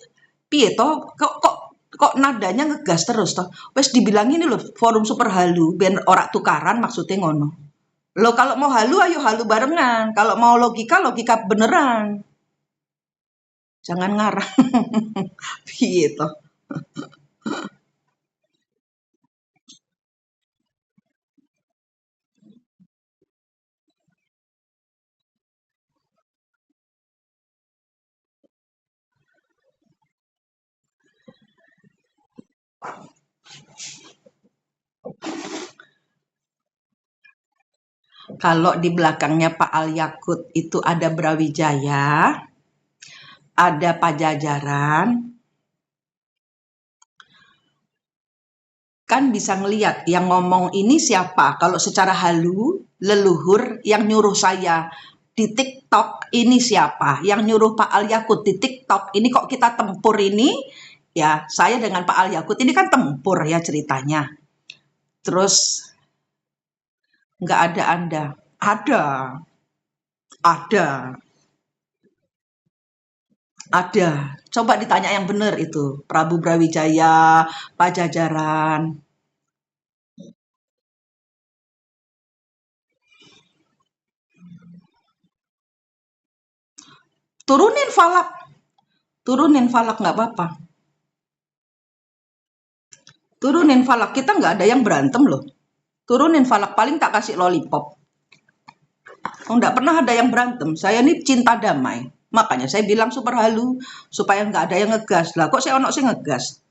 piye toh kok nadanya ngegas terus toh. Wes dibilangin ini loh forum super halu ben ora tukaran maksudnya ngono. Lo kalau mau halu ayo halu barengan. Kalau mau logika beneran. Jangan ngarang. Piye toh. Kalau di belakangnya Pak Al Yakut itu ada Brawijaya, ada Pajajaran, kan bisa ngelihat yang ngomong ini siapa. Kalau secara halu, leluhur yang nyuruh saya di TikTok ini siapa. Yang nyuruh Pak Al Yakut di TikTok ini kok kita tempur ini. Ya, saya dengan Pak Al Yakut ini kan tempur ya ceritanya. Terus nggak ada Anda. Ada. Ada. Ada. Coba ditanya yang benar itu. Prabu Brawijaya, Pajajaran. Turunin falak. Turunin falak nggak apa-apa. Turunin falak. Kita nggak ada yang berantem loh. Turunin falak. Paling tak kasih lollipop. Oh, nggak pernah ada yang berantem. Saya ini cinta damai. Makanya saya bilang super halu. Supaya nggak ada yang ngegas. Lah kok saya ono sih ngegas?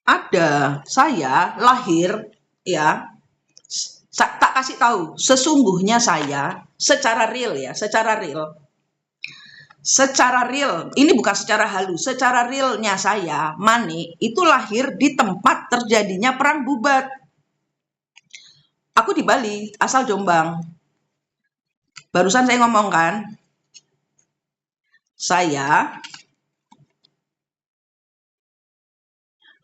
Ada. Saya lahir ya Tak kasih tahu, sesungguhnya saya secara real ya, secara real, ini bukan secara halus, secara realnya saya, Mane, itu lahir di tempat terjadinya perang Bubat. Aku di Bali, asal Jombang. Barusan saya ngomong kan, saya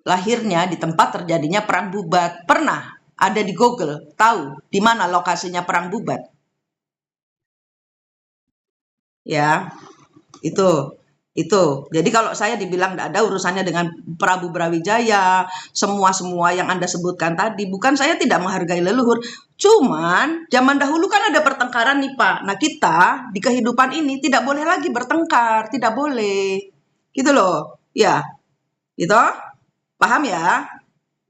lahirnya di tempat terjadinya perang Bubat. Pernah ada di Google, tahu di mana lokasinya perang Bubat? Ya, itu. Itu. Jadi kalau saya dibilang tidak ada urusannya dengan Prabu Brawijaya, semua-semua yang Anda sebutkan tadi, bukan saya tidak menghargai leluhur. Cuman zaman dahulu kan ada pertengkaran nih Pak. Nah kita di kehidupan ini tidak boleh lagi bertengkar, tidak boleh. Gitu loh. Ya, gitu. Paham ya?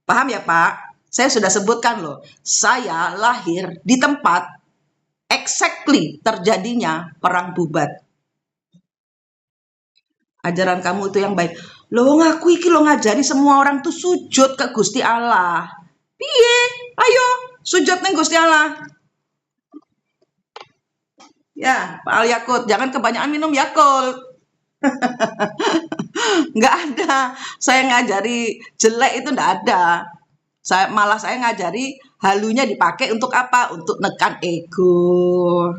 Paham ya Pak? Saya sudah sebutkan loh. Saya lahir di tempat exactly terjadinya perang Bubat. Ajaran kamu itu yang baik. Lo ngaku iki lo ngajari semua orang tuh sujud ke Gusti Allah. Piye? Ayo, sujud neng Gusti Allah. Ya, Pak Al Yakut, jangan kebanyakan minum Yakult. Nggak ada. Saya ngajari jelek itu nggak ada. Saya ngajari halunya dipakai untuk apa? Untuk nekan ego.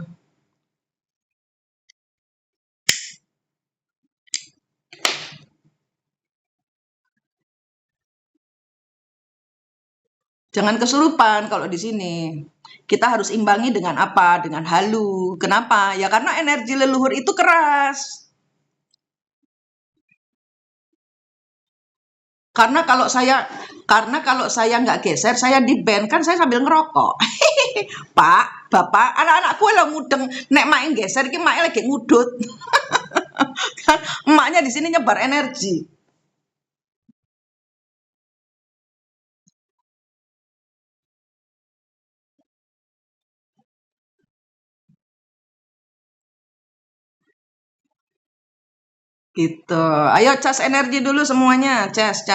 Jangan kesurupan kalau di sini. Kita harus imbangi dengan apa? Dengan halu. Kenapa? Ya karena energi leluhur itu keras. Karena kalau saya nggak geser, saya di band kan saya sambil ngerokok. Pak, Bapak, anak-anakku lo mudeng nek main geser iki mak lagi ngudut. Kan emaknya di sini nyebar energi. Gitu. Ayo cas energi dulu semuanya, cas.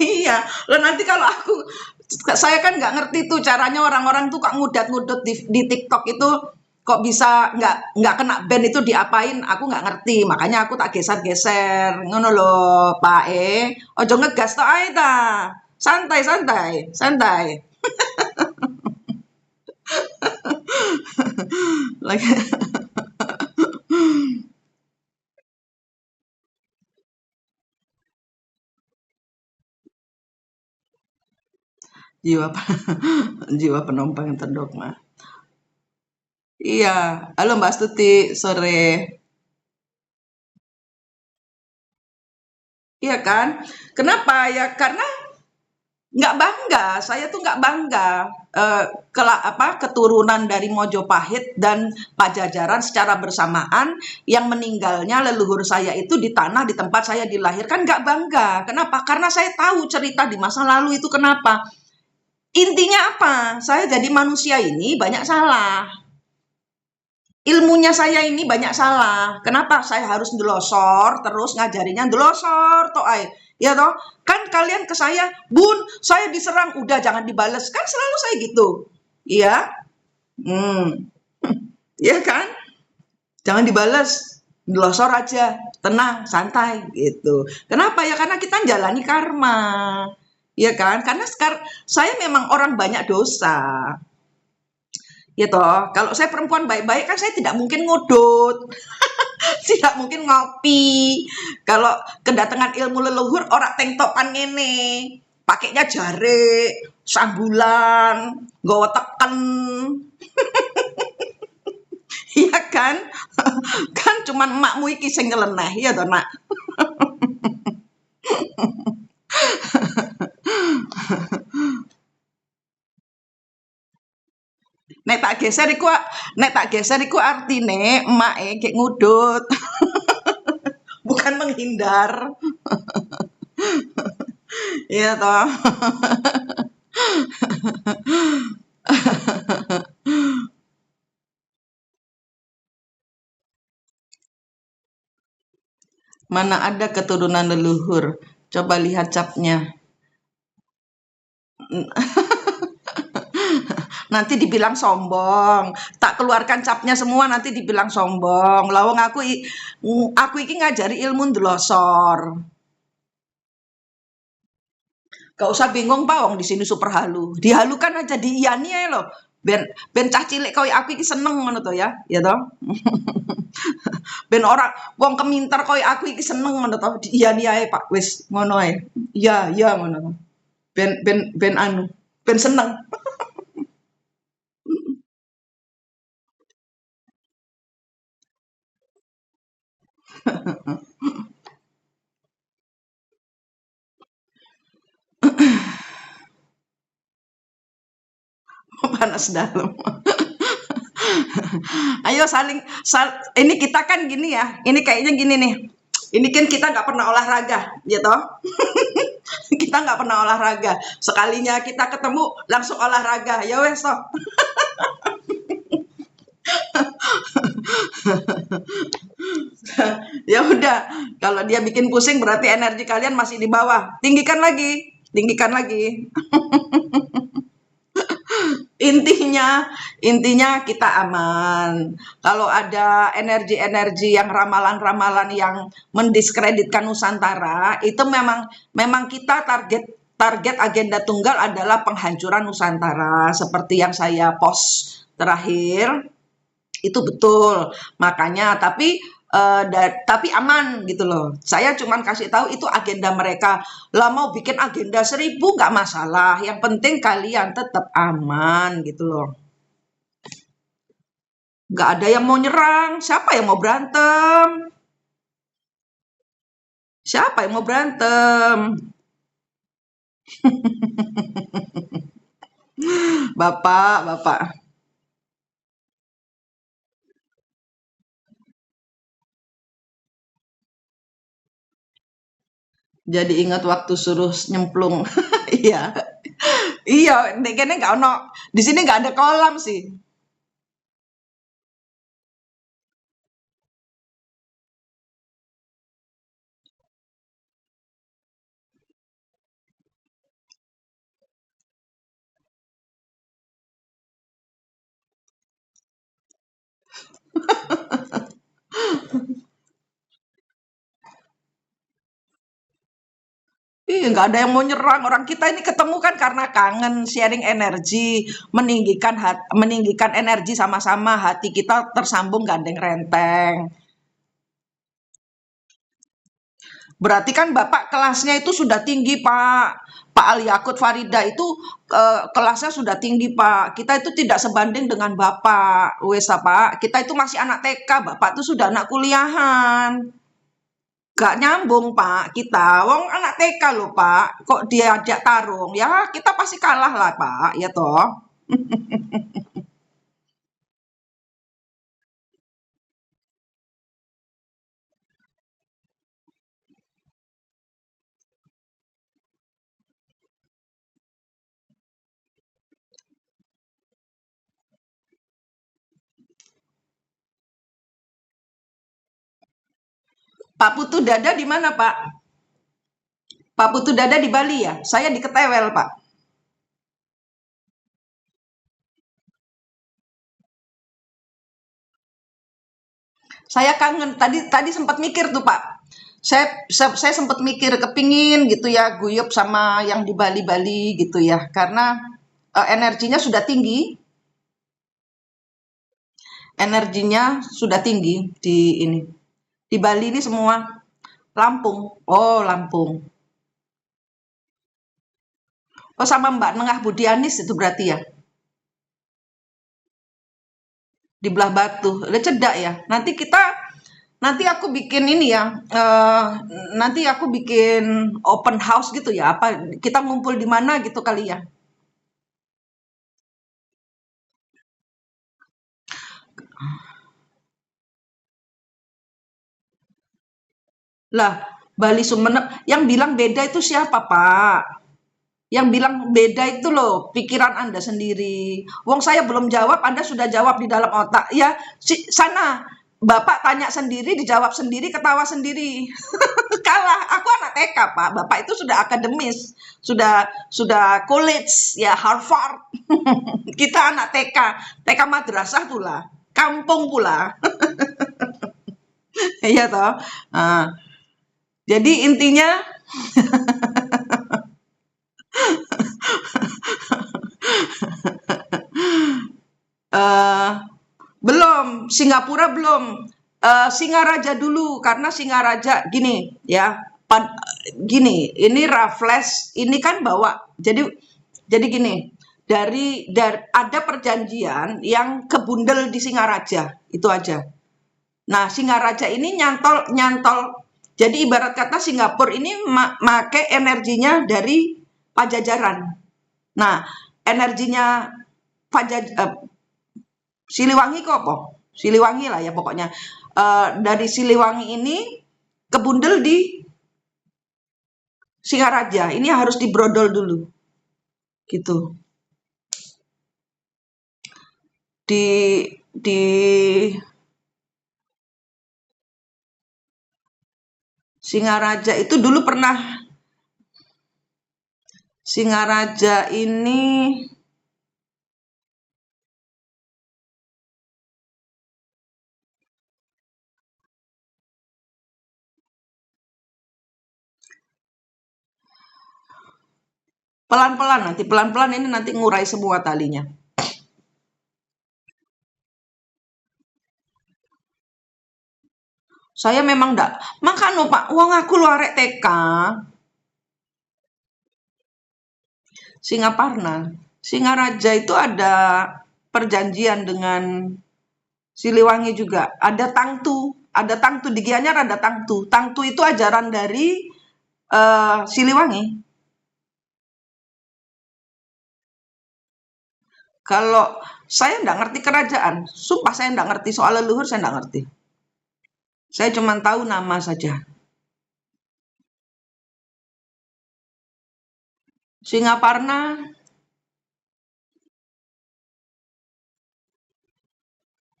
Iya, lo nanti kalau saya kan nggak ngerti tuh caranya orang-orang tuh kok ngudat-ngudet di TikTok itu kok bisa nggak kena ban itu diapain? Aku nggak ngerti, makanya aku tak geser-geser, ngono loh, Pak ojo ngegas tok ae ta, santai. Lagi jiwa jiwa penumpang yang terdogma. Iya, halo Mbak Stuti, sore. Iya kan? Kenapa ya? Karena nggak bangga, saya tuh nggak bangga keturunan dari Mojopahit dan Pajajaran secara bersamaan yang meninggalnya leluhur saya itu di tanah di tempat saya dilahirkan nggak bangga. Kenapa? Karena saya tahu cerita di masa lalu itu kenapa. Intinya apa? Saya jadi manusia ini banyak salah. Ilmunya saya ini banyak salah. Kenapa saya harus ndelosor terus ngajarinya ndelosor toh ay. Ya toh? Kan kalian ke saya, "Bun, saya diserang." Udah jangan dibales. Kan selalu saya gitu. Iya? Hmm. Iya kan? Jangan dibales. Ndelosor aja. Tenang, santai gitu. Kenapa ya? Karena kita jalani karma. Iya kan? Karena sekarang saya memang orang banyak dosa. Ya toh, kalau saya perempuan baik-baik kan saya tidak mungkin ngodot, tidak mungkin ngopi. Kalau kedatangan ilmu leluhur orang tengtopan ngene, pakainya jare, sambulan, nggawa teken. Iya kan? Kan cuman emakmu iki sing nyeleneh, ya toh, Nak? Nek tak geser iku artine emake gek ngudut, bukan menghindar. Iya toh. Mana ada keturunan leluhur? Coba lihat capnya. Nanti dibilang sombong. Tak keluarkan capnya semua nanti dibilang sombong. Lawang aku iki ngajari ilmu ndelosor. Gak usah bingung Pak, wong di sini super halu. Dihalukan aja diiyani ae lho. Ben ben cah cilik koyo aku iki seneng ngono to ya toh. Ben orang wong keminter koyo aku iki seneng ngono to. Diiyani ae Pak, wis ngono ae. Iya, iya ngono. Ben anu, ben seneng. Panas dalam. Ayo ini kita kan gini ya. Ini kayaknya gini nih. Ini kan kita nggak pernah olahraga, ya toh? Kita nggak pernah olahraga. Sekalinya kita ketemu langsung olahraga. Ya wes toh. Ya udah. Kalau dia bikin pusing berarti energi kalian masih di bawah. Tinggikan lagi. Tinggikan lagi. Intinya kita aman. Kalau ada energi-energi yang ramalan-ramalan yang mendiskreditkan Nusantara, itu memang kita target agenda tunggal adalah penghancuran Nusantara. Seperti yang saya post terakhir, itu betul. Makanya tapi aman gitu loh. Saya cuman kasih tahu itu agenda mereka. Lah mau bikin agenda 1000 nggak masalah. Yang penting kalian tetap aman gitu loh. Nggak ada yang mau nyerang. Siapa yang mau berantem? Siapa yang mau berantem? Bapak. Jadi ingat waktu suruh nyemplung. Iya. Iya, kayaknya nggak ono. Di sini nggak ada kolam sih. Iya, nggak ada yang mau nyerang. Orang kita ini ketemu kan karena kangen, sharing energi, meninggikan energi sama-sama. Hati kita tersambung gandeng renteng. Berarti kan Bapak kelasnya itu sudah tinggi, Pak. Pak Ali Yakut Farida itu kelasnya sudah tinggi, Pak. Kita itu tidak sebanding dengan Bapak. Wes, Pak. Kita itu masih anak TK, Bapak itu sudah anak kuliahan. Gak nyambung Pak kita. Wong anak TK loh Pak. Kok dia ajak tarung? Ya kita pasti kalah lah Pak. Ya toh. Pak Putu Dada di mana Pak? Pak Putu Dada di Bali ya? Saya di Ketewel Pak. Saya kangen. Tadi sempat mikir tuh Pak. Saya sempat mikir kepingin gitu ya guyup sama yang di Bali-Bali gitu ya. Karena energinya sudah tinggi. Energinya sudah tinggi di ini. Di Bali ini semua Lampung. Oh, Lampung. Oh, sama Mbak Nengah Budianis itu berarti ya? Di belah batu. Udah cedak ya. Nanti aku bikin ini ya. Nanti aku bikin open house gitu ya. Apa kita ngumpul di mana gitu kali ya? Lah, Bali Sumenep yang bilang beda itu siapa, Pak? Yang bilang beda itu loh, pikiran Anda sendiri. Wong saya belum jawab, Anda sudah jawab di dalam otak. Ya, sana Bapak tanya sendiri, dijawab sendiri, ketawa sendiri. kalah. Aku anak TK, Pak. Bapak itu sudah akademis, sudah college ya, Harvard. Kita anak TK, TK madrasah pula, kampung pula. Iya toh. Nah, jadi intinya eh belum, Singapura belum. Singaraja dulu, karena Singaraja gini ya, gini, ini Raffles ini kan bawa, jadi gini, dari ada perjanjian yang kebundel di Singaraja, itu aja. Nah, Singaraja ini nyantol nyantol. Jadi ibarat kata Singapura ini make energinya dari Pajajaran. Nah, energinya Siliwangi kok apa? Siliwangi lah ya pokoknya. Dari Siliwangi ini kebundel di Singaraja. Ini harus dibrodol dulu. Gitu. Di Singaraja itu dulu pernah, Singaraja ini pelan-pelan nanti, pelan-pelan ini nanti ngurai semua talinya. Saya memang ndak, makanya Pak, uang aku lu arek TK, Singaparna. Singaraja itu ada perjanjian dengan Siliwangi juga. Ada tangtu di Gianyar ada tangtu. Tangtu itu ajaran dari Siliwangi. Kalau saya nggak ngerti kerajaan, sumpah saya nggak ngerti soal leluhur, saya nggak ngerti. Saya cuma tahu nama saja. Singaparna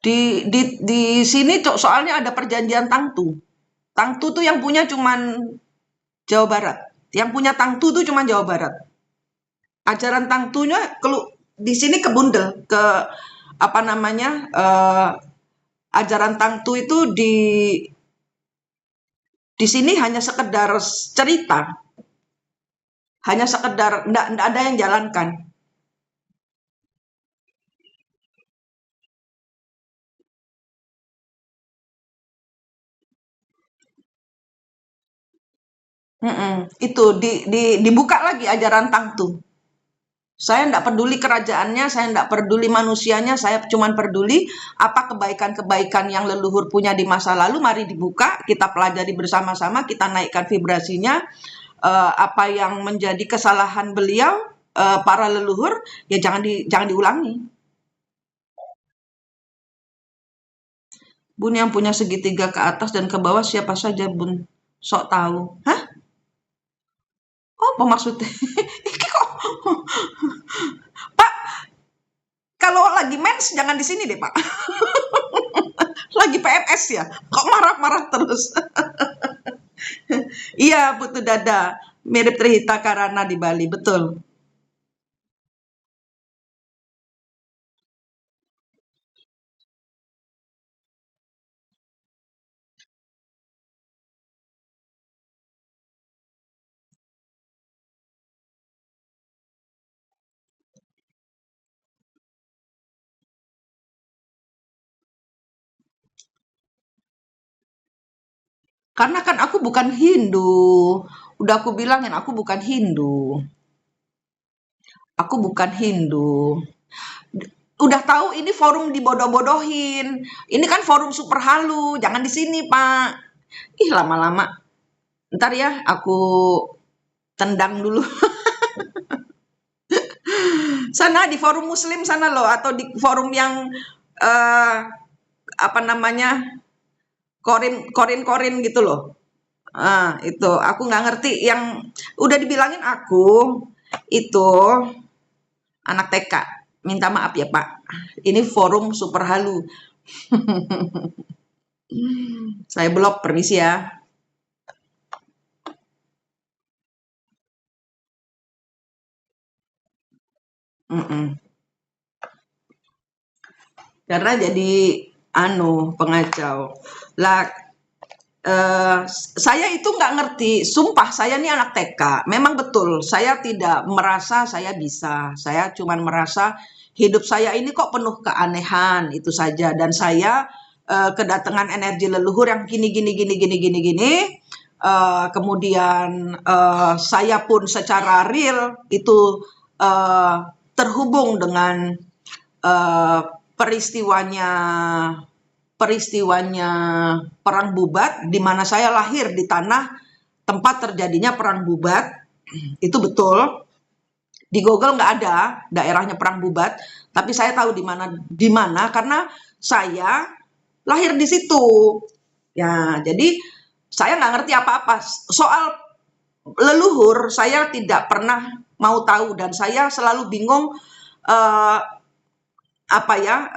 di sini soalnya ada perjanjian tangtu. Tangtu tuh yang punya cuman Jawa Barat. Yang punya tangtu tuh cuman Jawa Barat. Ajaran tangtunya di sini kebundel ke apa namanya, ajaran tangtu itu di sini hanya sekedar cerita, hanya sekedar ndak ada yang jalankan. Itu dibuka lagi ajaran tangtu. Saya ndak peduli kerajaannya, saya ndak peduli manusianya, saya cuma peduli apa kebaikan-kebaikan yang leluhur punya di masa lalu, mari dibuka, kita pelajari bersama-sama, kita naikkan vibrasinya, apa yang menjadi kesalahan beliau, para leluhur, ya jangan diulangi. Bun yang punya segitiga ke atas dan ke bawah siapa saja, Bun? Sok tahu. Hah? Apa maksudnya? Iki kok Pak, kalau lagi mens jangan di sini deh, Pak. Lagi PMS ya. Kok marah-marah terus? Iya, Putu Dada. Mirip Trihita Karana di Bali, betul. Karena kan aku bukan Hindu. Udah aku bilangin aku bukan Hindu. Aku bukan Hindu. Udah tahu ini forum dibodoh-bodohin. Ini kan forum super halu. Jangan di sini, Pak. Ih, lama-lama. Ntar ya, aku tendang dulu. Sana di forum muslim sana loh. Atau di forum yang apa namanya, korin gitu loh. Itu aku nggak ngerti yang udah dibilangin aku itu anak TK. Minta maaf ya Pak. Ini forum super halu. Saya blok, permisi ya. mm-mm. Karena jadi pengacau. Lah, saya itu nggak ngerti, sumpah saya ini anak TK. Memang betul, saya tidak merasa saya bisa. Saya cuman merasa hidup saya ini kok penuh keanehan, itu saja. Dan saya kedatangan energi leluhur yang gini gini gini gini gini gini. Kemudian saya pun secara real itu eh, terhubung dengan eh, peristiwanya peristiwanya Perang Bubat, di mana saya lahir di tanah tempat terjadinya Perang Bubat. Itu betul. Di Google nggak ada daerahnya Perang Bubat, tapi saya tahu di mana karena saya lahir di situ. Ya, jadi saya nggak ngerti apa-apa soal leluhur. Saya tidak pernah mau tahu dan saya selalu bingung eh, apa ya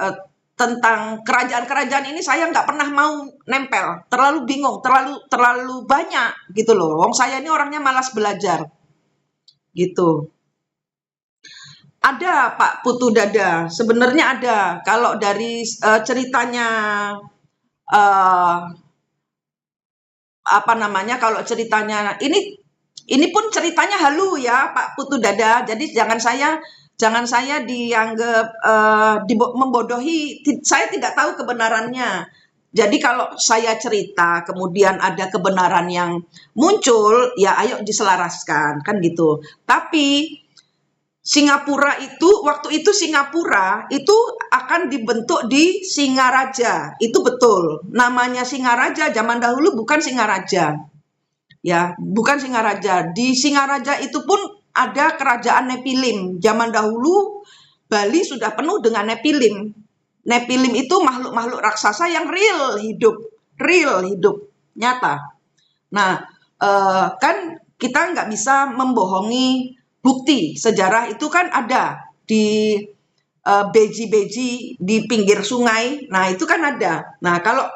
tentang kerajaan-kerajaan ini. Saya nggak pernah mau nempel, terlalu bingung, terlalu banyak gitu loh. Wong saya ini orangnya malas belajar gitu. Ada Pak Putu Dada, sebenarnya ada. Kalau dari ceritanya eh, apa namanya? Kalau ceritanya ini pun ceritanya halu ya Pak Putu Dada. Jadi jangan saya dianggap membodohi. Saya tidak tahu kebenarannya. Jadi kalau saya cerita kemudian ada kebenaran yang muncul, ya ayo diselaraskan kan gitu. Tapi waktu itu Singapura itu akan dibentuk di Singaraja. Itu betul. Namanya Singaraja zaman dahulu bukan Singaraja. Ya, bukan Singaraja. Di Singaraja itu pun ada kerajaan Nepilim. Zaman dahulu Bali sudah penuh dengan Nepilim. Nepilim itu makhluk-makhluk raksasa yang real hidup, nyata. Nah, kan kita nggak bisa membohongi bukti sejarah itu kan ada di beji-beji di pinggir sungai. Nah, itu kan ada. Nah, kalau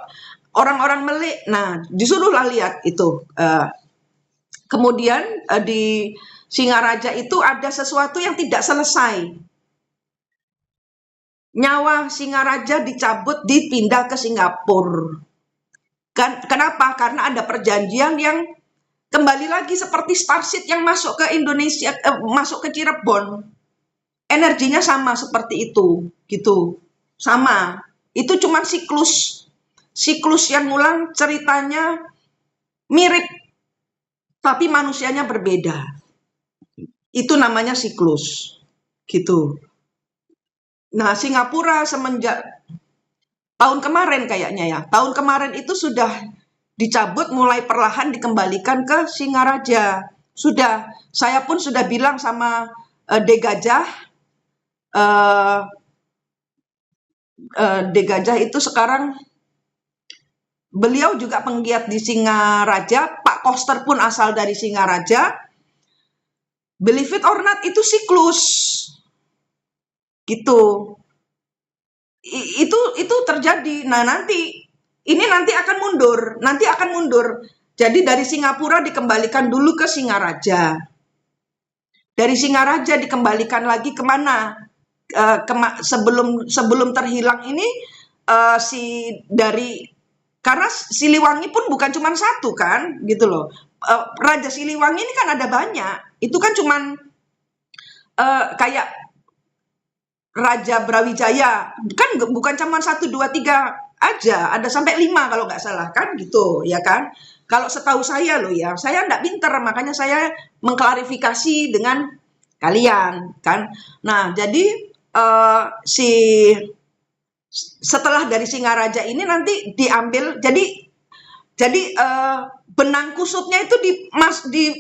orang-orang Melik, nah disuruhlah lihat itu. Kemudian di Singaraja itu ada sesuatu yang tidak selesai. Nyawa Singaraja dicabut, dipindah ke Singapura. Kenapa? Karena ada perjanjian yang kembali lagi seperti Starship yang masuk ke Indonesia, masuk ke Cirebon. Energinya sama seperti itu, gitu. Sama. Itu cuma siklus yang ngulang, ceritanya mirip, tapi manusianya berbeda. Itu namanya siklus, gitu. Nah, Singapura semenjak tahun kemarin kayaknya ya, tahun kemarin itu sudah dicabut, mulai perlahan dikembalikan ke Singaraja. Sudah, saya pun sudah bilang sama De Gajah, eh, De Gajah itu sekarang beliau juga penggiat di Singaraja. Pak Koster pun asal dari Singaraja. Believe it or not, itu siklus, gitu. Itu terjadi. Nah, nanti akan mundur. Jadi dari Singapura dikembalikan dulu ke Singaraja. Dari Singaraja dikembalikan lagi kemana? Sebelum terhilang ini karena Siliwangi pun bukan cuma satu kan, gitu loh. Raja Siliwangi ini kan ada banyak. Itu kan cuman kayak Raja Brawijaya, kan bukan cuma 1, 2, 3 aja, ada sampai 5 kalau nggak salah kan gitu, ya kan? Kalau setahu saya loh ya, saya nggak pinter, makanya saya mengklarifikasi dengan kalian kan. Nah, jadi setelah dari Singaraja ini nanti diambil, jadi benang kusutnya itu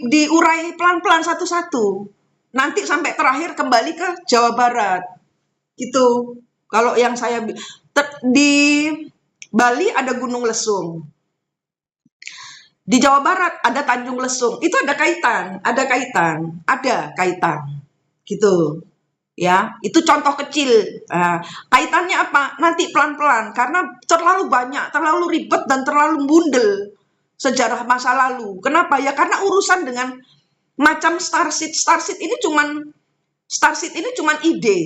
diurai pelan-pelan satu-satu. Nanti sampai terakhir kembali ke Jawa Barat. Gitu. Kalau yang saya di Bali ada Gunung Lesung. Di Jawa Barat ada Tanjung Lesung. Itu ada kaitan. Gitu. Ya, itu contoh kecil. Kaitannya apa? Nanti pelan-pelan karena terlalu banyak, terlalu ribet dan terlalu bundel sejarah masa lalu. Kenapa? Ya karena urusan dengan macam Starship. Starship ini cuman Starship ini cuman ide,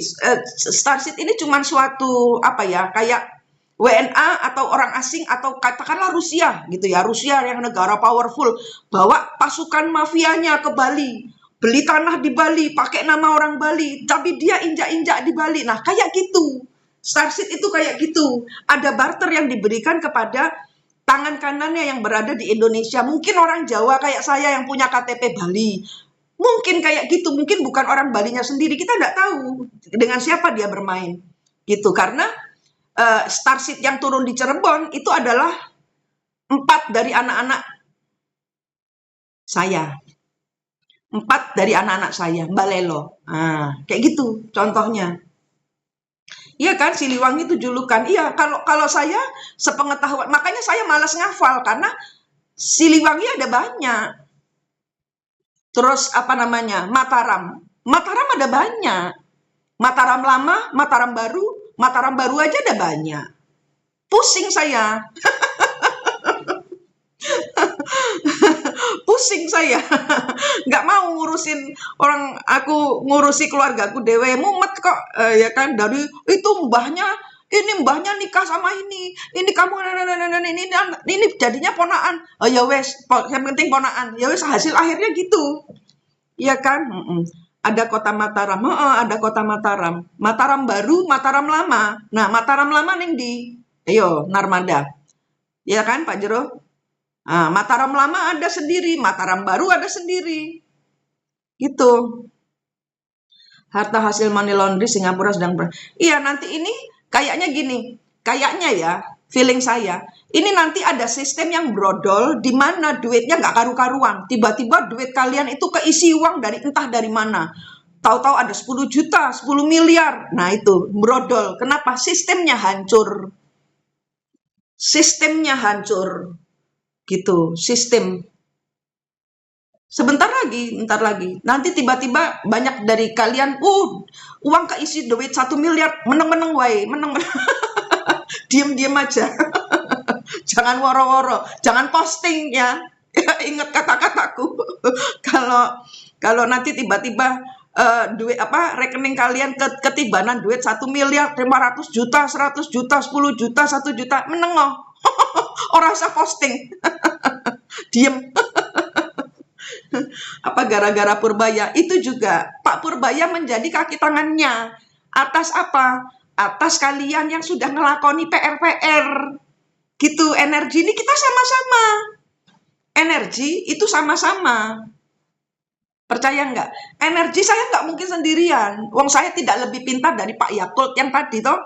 Starship ini cuman suatu apa ya, kayak WNA atau orang asing atau katakanlah Rusia gitu ya, Rusia yang negara powerful bawa pasukan mafianya ke Bali, beli tanah di Bali, pakai nama orang Bali, tapi dia injak-injak di Bali. Nah, kayak gitu. Starship itu kayak gitu. Ada barter yang diberikan kepada tangan kanannya yang berada di Indonesia. Mungkin orang Jawa kayak saya yang punya KTP Bali. Mungkin kayak gitu, mungkin bukan orang Balinya sendiri, kita nggak tahu dengan siapa dia bermain. Gitu, karena Starship yang turun di Cirebon itu adalah 4 dari anak-anak saya. 4 dari anak-anak saya, Mbak Lelo. Nah, kayak gitu contohnya. Iya kan, Siliwangi itu julukan. Iya, kalau kalau saya sepengetahuan, makanya saya malas ngafal karena Siliwangi ada banyak. Terus apa namanya? Mataram. Mataram ada banyak. Mataram lama, Mataram baru aja ada banyak. Pusing saya, pusing saya. Nggak mau ngurusin orang, aku ngurusi keluargaku dewe, mumet kok. Ya kan, dari itu mbahnya nikah sama ini kamu, ini jadinya ponaan. Oh ya wes, yang penting ponaan. Ya wes, hasil akhirnya gitu. Iya kan? Ada kota Mataram, ada kota Mataram. Mataram baru, Mataram lama. Nah, Mataram lama ning di, ayo, Narmada. Iya kan, Pak Jero? Nah, Mataram lama ada sendiri, Mataram baru ada sendiri. Gitu. Harta hasil money laundry Singapura sedang Iya, nanti ini kayaknya gini. Kayaknya ya, feeling saya. Ini nanti ada sistem yang brodol di mana duitnya nggak karu-karuan. Tiba-tiba duit kalian itu keisi uang dari entah dari mana. Tahu-tahu ada 10 juta, 10 miliar. Nah, itu brodol. Kenapa? Sistemnya hancur. Sistemnya hancur. Gitu, sistem. Sebentar lagi, bentar lagi. Nanti tiba-tiba banyak dari kalian, uang keisi duit 1 miliar, meneng-meneng wae, meneng-meneng. Diem-diem aja. Jangan woro-woro, jangan posting ya. Ingat kata-kataku. Kalau kalau nanti tiba-tiba duit apa rekening kalian ketibanan duit 1 miliar, 500 juta, 100 juta, 10 juta, 1 juta, menengoh. Orang usah posting. Diem. Apa gara-gara Purbaya? Itu juga Pak Purbaya menjadi kaki tangannya. Atas apa? Atas kalian yang sudah ngelakoni PR-PR. Gitu, energi ini kita sama-sama. Energi itu sama-sama. Percaya nggak? Energi saya nggak mungkin sendirian. Wong saya tidak lebih pintar dari Pak Yakult yang tadi toh.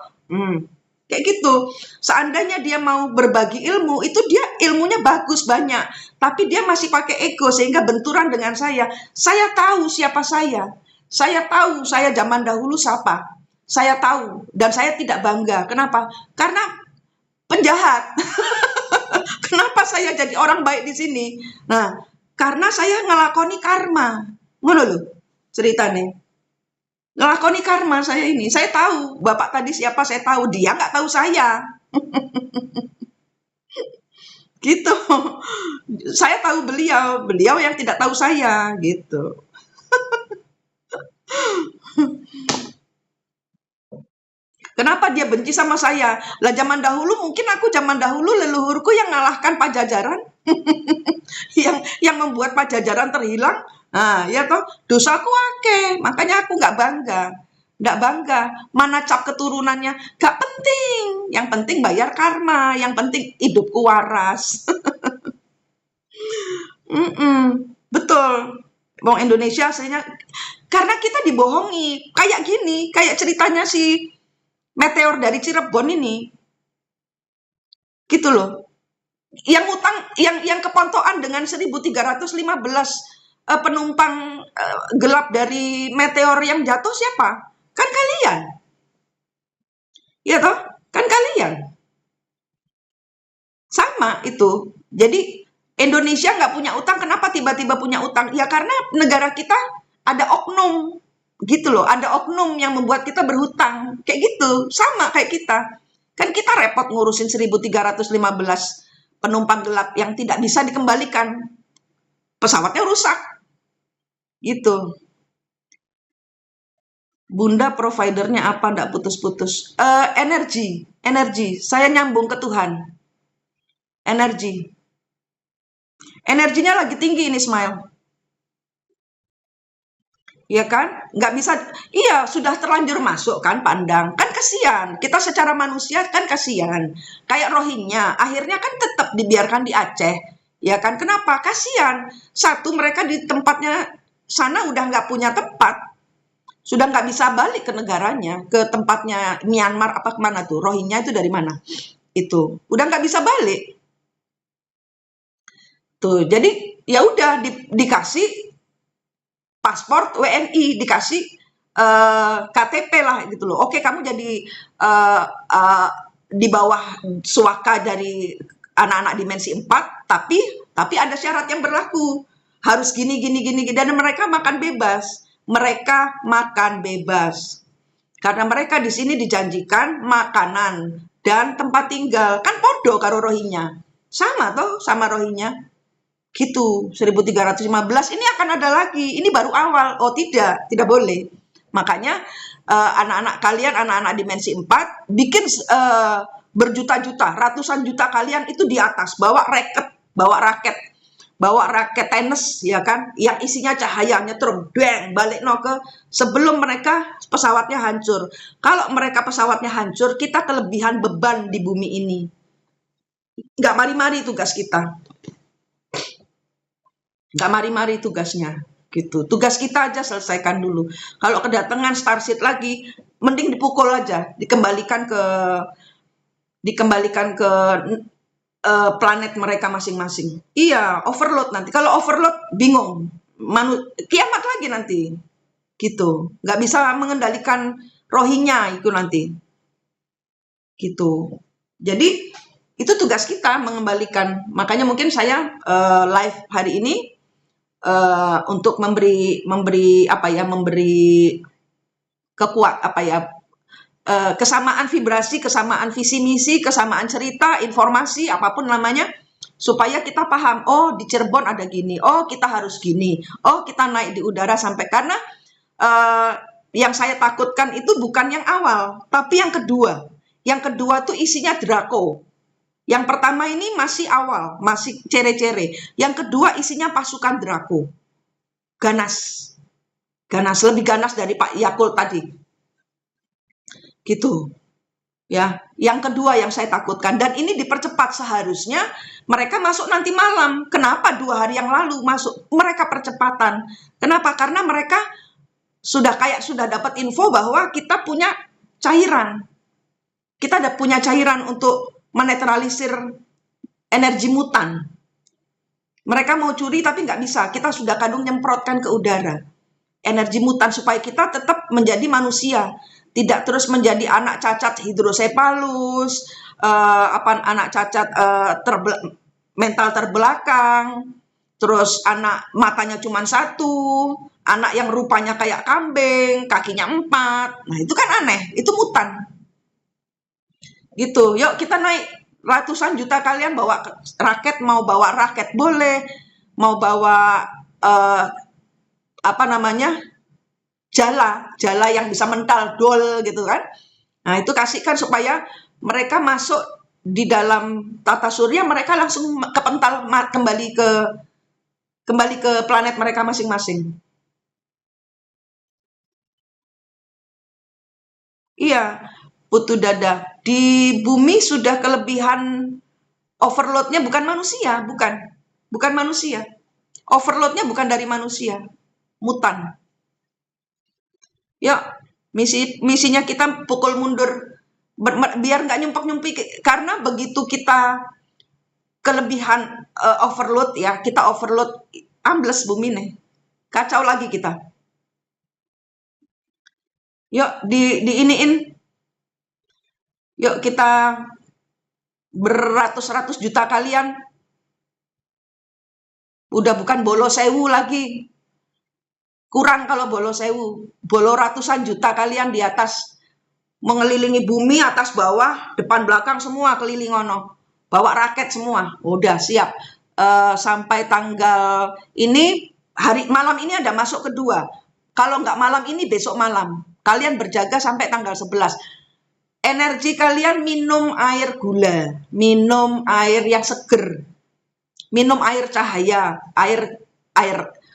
Kayak gitu. Seandainya dia mau berbagi ilmu, itu dia ilmunya bagus banyak. Tapi dia masih pakai ego sehingga benturan dengan saya. Saya tahu siapa saya. Saya tahu saya zaman dahulu siapa. Saya tahu dan saya tidak bangga. Kenapa? Karena penjahat. Kenapa saya jadi orang baik di sini? Nah, karena saya ngelakoni karma. Ngono lho ceritanya. Ngelakoni karma saya ini. Saya tahu Bapak tadi siapa, saya tahu. Dia nggak tahu saya. Gitu. Saya tahu beliau, beliau yang tidak tahu saya, gitu. Kenapa dia benci sama saya? Lah zaman dahulu mungkin zaman dahulu leluhurku yang ngalahkan Pajajaran. yang membuat Pajajaran terhilang. Nah, ya toh, dosaku akeh, makanya aku nggak bangga. Nggak bangga, mana cap keturunannya, nggak penting. Yang penting bayar karma, yang penting hidupku waras. Betul. Wong Indonesia aslinya, karena kita dibohongi. Kayak gini, kayak ceritanya si meteor dari Cirebon ini. Gitu loh. Yang utang, yang kepontokan dengan 1315 penumpang gelap dari meteor yang jatuh siapa? Kan kalian. Ya toh? Kan kalian. Sama itu. Jadi Indonesia nggak punya utang, kenapa tiba-tiba punya utang? Ya karena negara kita ada oknum. Gitu loh, ada oknum yang membuat kita berhutang. Kayak gitu, sama kayak kita. Kan kita repot ngurusin 1315 penumpang gelap yang tidak bisa dikembalikan. Pesawatnya rusak. Gitu. Bunda providernya apa? Nggak putus-putus. Energi. Saya nyambung ke Tuhan. Energi. Energinya lagi tinggi ini, Smile. Ya kan? Nggak bisa, iya sudah terlanjur masuk kan pandang. Kan kasihan, kita secara manusia kan kasihan. Kayak Rohingya, akhirnya kan tetap dibiarkan di Aceh. Ya kan? Kenapa? Kasihan. Satu, mereka di tempatnya sana udah nggak punya tempat. Sudah nggak bisa balik ke negaranya, ke tempatnya Myanmar apa kemana tuh. Rohingya itu dari mana? Itu. Udah nggak bisa balik. Tuh, jadi ya udah dikasih paspor WNI, dikasih KTP lah gitu loh. Oke, kamu jadi uh, uh, di bawah suaka dari anak-anak dimensi 4, tapi ada syarat yang berlaku. Harus gini gini gini dan mereka makan bebas. Mereka makan bebas. Karena mereka di sini dijanjikan makanan dan tempat tinggal. Kan podo karo Rohingya. Sama toh sama Rohingya. Gitu, 1315 ini akan ada lagi. Ini baru awal. Oh, tidak boleh. Makanya anak-anak kalian, anak-anak dimensi 4 bikin berjuta-juta, ratusan juta kalian itu di atas, bawa raket tenis ya kan, yang isinya cahaya nyetrum, bang, balik no ke sebelum mereka pesawatnya hancur. Kalau mereka pesawatnya hancur, kita kelebihan beban di bumi ini. Nggak mari-mari tugas kita. Nggak mari-mari tugasnya gitu. Tugas kita aja selesaikan dulu. Kalau kedatangan Starship lagi, mending dipukul aja, dikembalikan ke planet mereka masing-masing. Iya, overload nanti. Kalau overload bingung, kiamat lagi nanti. Gitu. Nggak bisa mengendalikan Rohingya itu nanti. Gitu. Jadi itu tugas kita mengembalikan. Makanya mungkin saya live hari ini untuk memberi kesamaan vibrasi, kesamaan visi misi, kesamaan cerita, informasi, apapun namanya, supaya kita paham, oh di Cirebon ada gini, oh kita harus gini, oh kita naik di udara sampai, karena yang saya takutkan itu bukan yang awal, tapi yang kedua. Yang kedua tuh isinya Draco. Yang pertama ini masih awal, masih cere-cere. Yang kedua isinya pasukan Draco. Ganas. Lebih ganas dari Pak Yakul tadi. Gitu. Ya, yang kedua yang saya takutkan, dan ini dipercepat, seharusnya mereka masuk nanti malam. Kenapa 2 hari yang lalu masuk? Mereka percepatan. Kenapa? Karena mereka sudah dapat info bahwa kita punya cairan. Kita ada punya cairan untuk menetralisir energi mutan. Mereka mau curi tapi nggak bisa. Kita sudah kadung nyemprotkan ke udara energi mutan supaya kita tetap menjadi manusia, tidak terus menjadi anak cacat hidrosepalus, anak cacat mental terbelakang, terus anak matanya cuma 1, anak yang rupanya kayak kambing, kakinya 4. Nah, itu kan aneh, itu mutan. Gitu. Yuk kita naik ratusan juta kalian bawa raket, mau bawa raket boleh, mau bawa jala yang bisa mental dol gitu kan. Nah, itu kasihkan supaya mereka masuk di dalam tata surya, mereka langsung kepental kembali ke planet mereka masing-masing. Iya, Putu Dada. Di bumi sudah kelebihan overload-nya bukan manusia, bukan manusia. Overload-nya bukan dari manusia, mutan. Yuk, misinya kita pukul mundur biar nggak nyumpuk-nyumpik, karena begitu kita kelebihan overload ya, kita overload, ambles bumi nih, kacau lagi kita. Yuk diiniin, yuk kita beratus-ratus juta kalian, udah bukan bolo sewu lagi, kurang kalau bolo sewu, bolo ratusan juta kalian di atas, mengelilingi bumi atas bawah, depan belakang semua keliling ono, bawa raket semua, udah siap. Sampai tanggal ini, malam ini ada masuk kedua. Kalau nggak malam ini, besok malam. Kalian berjaga sampai tanggal 11. Energi kalian minum air gula, minum air yang seger, minum air cahaya, air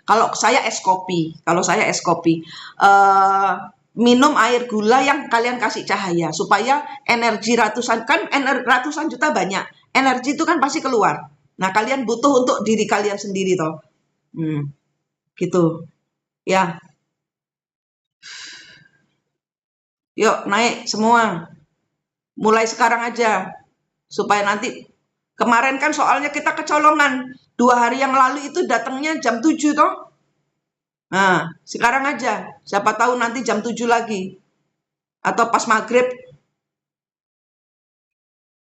kalau saya es kopi, minum air gula yang kalian kasih cahaya supaya energi ratusan juta banyak. Energi itu kan pasti keluar. Nah, kalian butuh untuk diri kalian sendiri toh. Gitu. Ya. Yuk, naik semua. Mulai sekarang aja supaya nanti kemarin kan soalnya kita kecolongan 2 hari yang lalu itu datangnya jam 7 toh. Nah, sekarang aja. Siapa tahu nanti jam 7 lagi. Atau pas maghrib.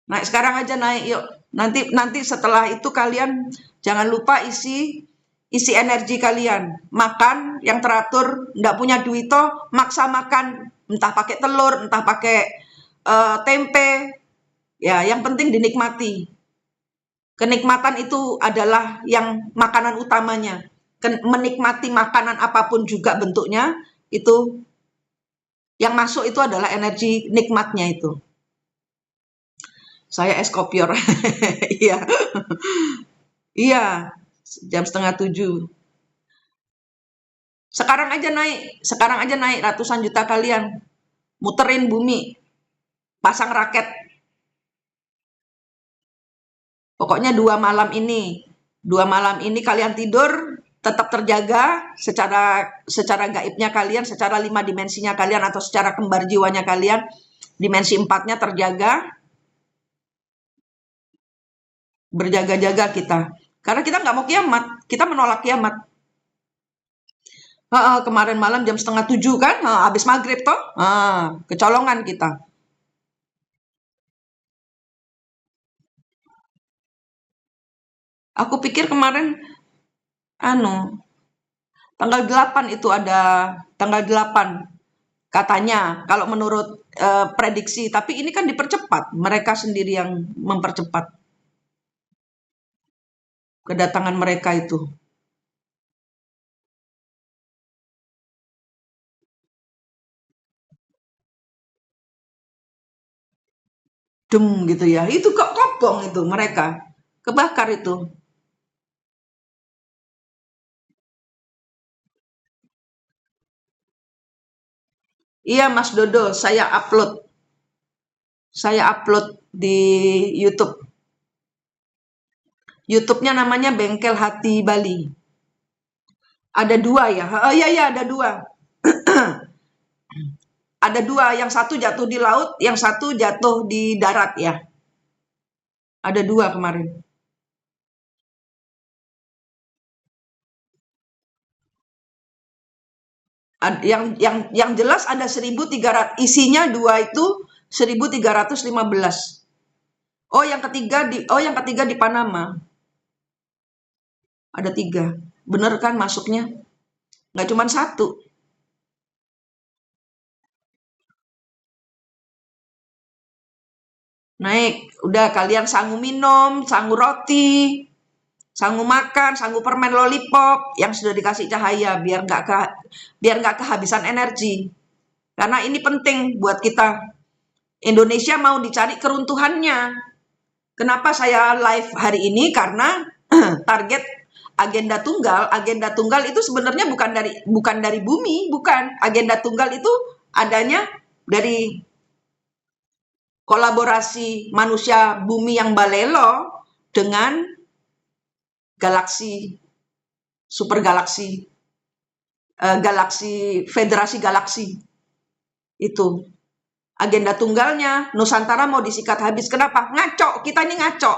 Naik sekarang aja naik yuk. Nanti setelah itu kalian jangan lupa isi energi kalian. Makan yang teratur, nggak punya duit toh, maksa makan. Entah pakai telur, entah pakai tempe. Ya, yang penting dinikmati. Kenikmatan itu adalah yang makanan utamanya. Menikmati makanan apapun juga bentuknya, itu yang masuk itu adalah energi nikmatnya itu. Saya es kopior. Iya. Iya, jam 6:30. Sekarang aja naik ratusan juta kalian. Muterin bumi, pasang raket. Pokoknya 2 malam ini kalian tidur tetap terjaga secara gaibnya kalian, secara 5 dimensinya kalian atau secara kembar jiwanya kalian, dimensi 4-nya terjaga. Berjaga-jaga kita. Karena kita nggak mau kiamat, kita menolak kiamat. Kemarin malam jam 6:30 kan, habis maghrib toh, kecolongan kita. Aku pikir kemarin tanggal 8 itu ada tanggal 8 katanya kalau menurut prediksi, tapi ini kan dipercepat, mereka sendiri yang mempercepat kedatangan mereka itu. Gitu ya. Itu kok kobong itu mereka. Kebakar itu. Iya Mas Dodo, saya upload di YouTube. YouTube-nya namanya Bengkel Hati Bali. Ada 2 ya? Iya ada 2. Ada 2, yang satu jatuh di laut, yang satu jatuh di darat ya. Ada 2 kemarin. Yang jelas ada 1.300, isinya 2 itu 1.315. Yang ketiga di Panama. Ada 3. Bener kan masuknya? Nggak cuma 1. Naik, udah kalian sanggup minum, sanggup roti, sanggup makan, sanggup permen lollipop yang sudah dikasih cahaya biar nggak kehabisan energi. Karena ini penting buat kita. Indonesia mau dicari keruntuhannya. Kenapa saya live hari ini? Karena target agenda tunggal itu sebenarnya bukan dari bumi, bukan. Agenda tunggal itu adanya dari kolaborasi manusia bumi yang balelo dengan galaksi, super galaksi, federasi galaksi. Itu agenda tunggalnya. Nusantara mau disikat habis. Kenapa? Ngaco. Kita ini ngaco.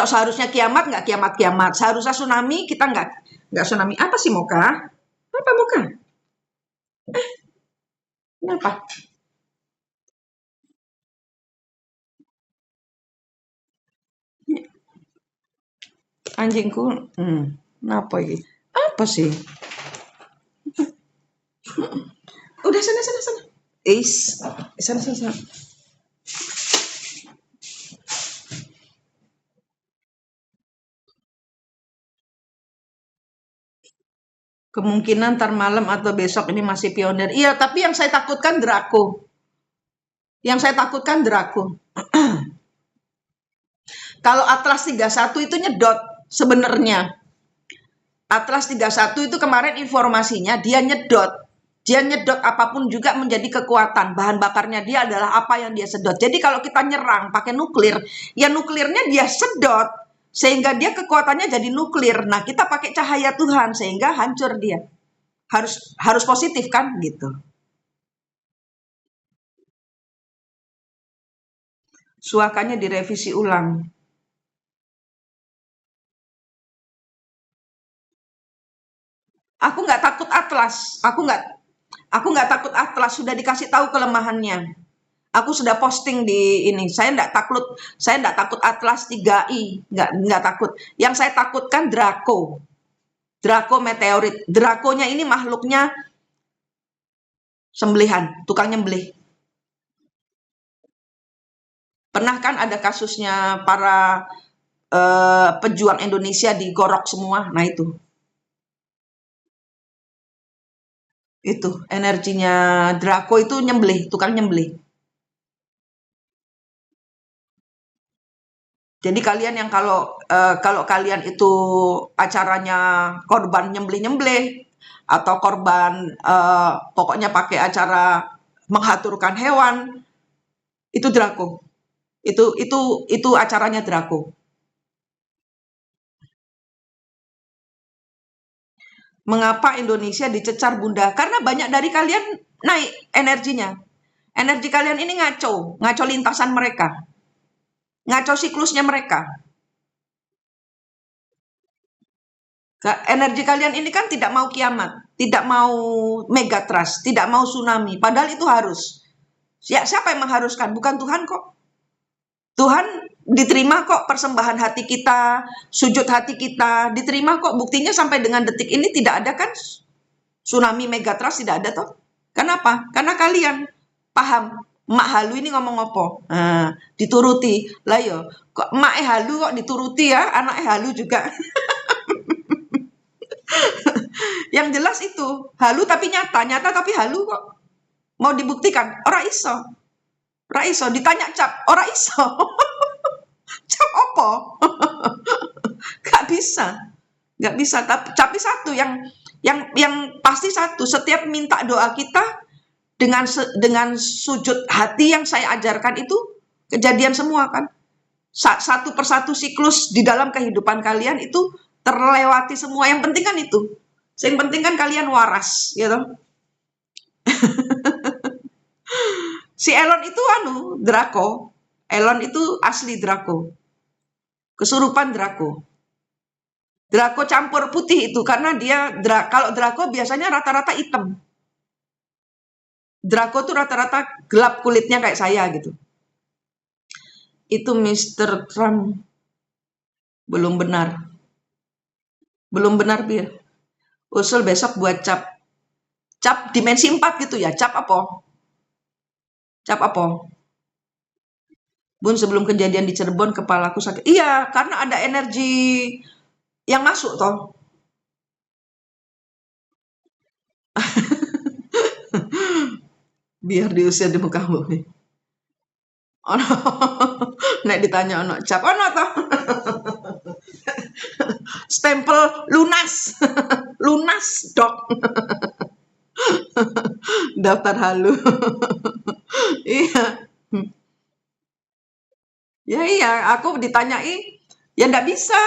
Seharusnya kiamat nggak kiamat. Seharusnya tsunami, kita nggak tsunami. Apa sih Moka? Apa Moka? Kenapa? Anjingku, kenapa ini? Apa sih? Udah sana. Sana. Kemungkinan ntar malam atau besok ini masih pionir. Iya, tapi yang saya takutkan Draco. Yang saya takutkan Draco. Kalau Atlas 31 itu nyedot sebenarnya. Atlas 31 itu kemarin informasinya dia nyedot. Dia nyedot apapun juga menjadi kekuatan. Bahan bakarnya dia adalah apa yang dia sedot. Jadi kalau kita nyerang pakai nuklir, ya nuklirnya dia sedot. Sehingga dia kekuatannya jadi nuklir. Nah, kita pakai cahaya Tuhan sehingga hancur dia. Harus positif kan gitu. Suakanya direvisi ulang. Aku nggak takut Atlas. Aku nggak takut Atlas. Sudah dikasih tahu kelemahannya. Aku sudah posting di ini. Saya nggak takut Atlas 3i. Nggak takut. Yang saya takutkan Draco. Draco meteorit. Draconya ini makhluknya sembelihan, tukang nyembelih. Pernah kan ada kasusnya para pejuang Indonesia digorok semua. Nah itu energinya Draco itu nyembelih, tukang nyembelih. Jadi kalian yang kalau kalian itu acaranya korban nyembelih-nyembelih atau korban pokoknya pakai acara menghaturkan hewan, itu Draco. Itu acaranya Draco. Mengapa Indonesia dicecar Bunda? Karena banyak dari kalian naik energinya. Energi kalian ini ngaco lintasan mereka, ngaco siklusnya mereka. Energi kalian ini kan tidak mau kiamat, tidak mau megatrust, tidak mau tsunami. Padahal itu harus. Ya, siapa yang mengharuskan? Bukan Tuhan kok. Tuhan diterima kok persembahan hati kita, sujud hati kita, diterima kok. Buktinya sampai dengan detik ini tidak ada kan tsunami megatrust, tidak ada toh. Kenapa? Karena kalian paham. Mak halu ini ngomong apa? Nah, dituruti. Lah yo, kok mak halu kok dituruti ya, anak halu juga. Yang jelas itu halu tapi nyata tapi halu kok. Mau dibuktikan, ora iso, ditanya cap, ora iso. Cap apa? Gak bisa, tapi satu yang pasti satu, setiap minta doa kita dengan sujud hati yang saya ajarkan itu kejadian semua kan. Satu persatu siklus di dalam kehidupan kalian itu terlewati semua. Yang penting kan itu. Yang penting kan kalian waras, gitu. Si Elon itu Draco. Elon itu asli Draco. Kesurupan Draco. Draco campur putih itu karena kalau Draco biasanya rata-rata hitam. Draco tuh rata-rata gelap kulitnya kayak saya gitu. Itu Mr. Trump. Belum benar. Bir. Usul besok buat cap. Cap dimensi 4 gitu ya. Cap apa? Bun, sebelum kejadian di Cirebon kepalaku sakit. Iya, karena ada energi yang masuk toh. Biar diusir di muka bumi. Ono, nek ditanya ono cap, ono toh. Stempel lunas. Lunas, Dok. Daftar halu. Iya. Ya iya, aku ditanyai, ya nggak bisa.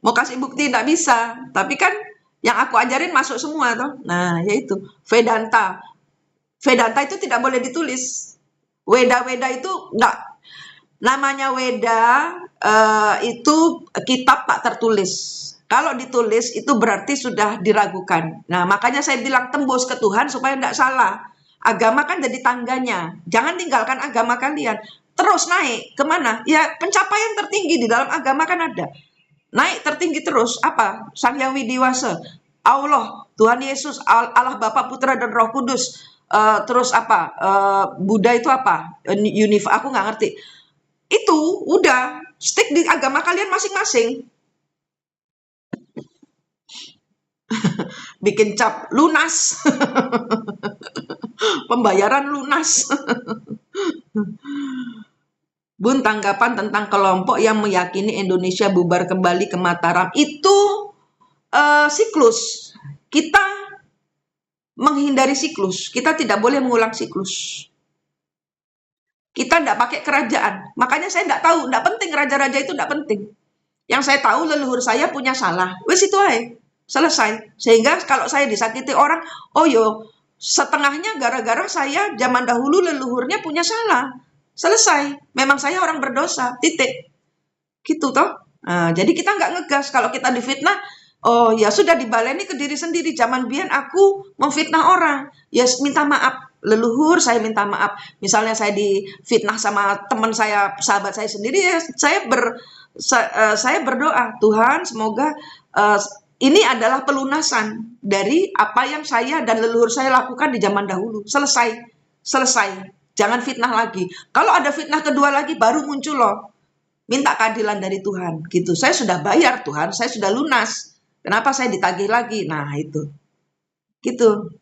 Mau kasih bukti nggak bisa. Tapi kan yang aku ajarin masuk semua toh. Nah, yaitu Vedanta. Vedanta itu tidak boleh ditulis. Weda itu nggak. Namanya Weda itu kitab tak tertulis. Kalau ditulis itu berarti sudah diragukan. Nah, makanya saya bilang tembus ke Tuhan supaya nggak salah. Agama kan jadi tangganya. Jangan tinggalkan agama kalian. Terus naik kemana? Ya pencapaian tertinggi di dalam agama kan ada. Naik tertinggi terus. Apa? Sang Hyang Widiwasa. Allah, Tuhan Yesus, Allah Bapa, Putra, dan Roh Kudus. Terus apa? Buddha itu apa? Aku nggak ngerti. Itu udah stick di agama kalian masing-masing. bikin cap lunas, pembayaran lunas. Bun, tanggapan tentang kelompok yang meyakini Indonesia bubar kembali ke Mataram itu siklus. Kita menghindari siklus. Kita tidak boleh mengulang siklus. Kita tidak pakai kerajaan. Makanya saya tidak tahu, tidak penting raja-raja itu tidak penting. Yang saya tahu leluhur saya punya salah. Wes itu aja. Selesai. Sehingga kalau saya disakiti orang, oh yo, setengahnya gara-gara saya zaman dahulu leluhurnya punya salah. Selesai. Memang saya orang berdosa. Titik. Gitu toh. Nah, jadi kita nggak ngegas kalau kita difitnah. Oh ya sudah, dibaleni ke diri sendiri. Zaman biyen aku memfitnah orang. Ya minta maaf. Leluhur saya minta maaf. Misalnya saya difitnah sama teman saya, sahabat saya sendiri, ya saya berdoa, Tuhan semoga ini adalah pelunasan dari apa yang saya dan leluhur saya lakukan di zaman dahulu. Selesai. Selesai. Jangan fitnah lagi. Kalau ada fitnah kedua lagi baru muncul loh. Minta keadilan dari Tuhan. Gitu. Saya sudah bayar Tuhan, saya sudah lunas. Kenapa saya ditagih lagi? Nah, itu. Gitu.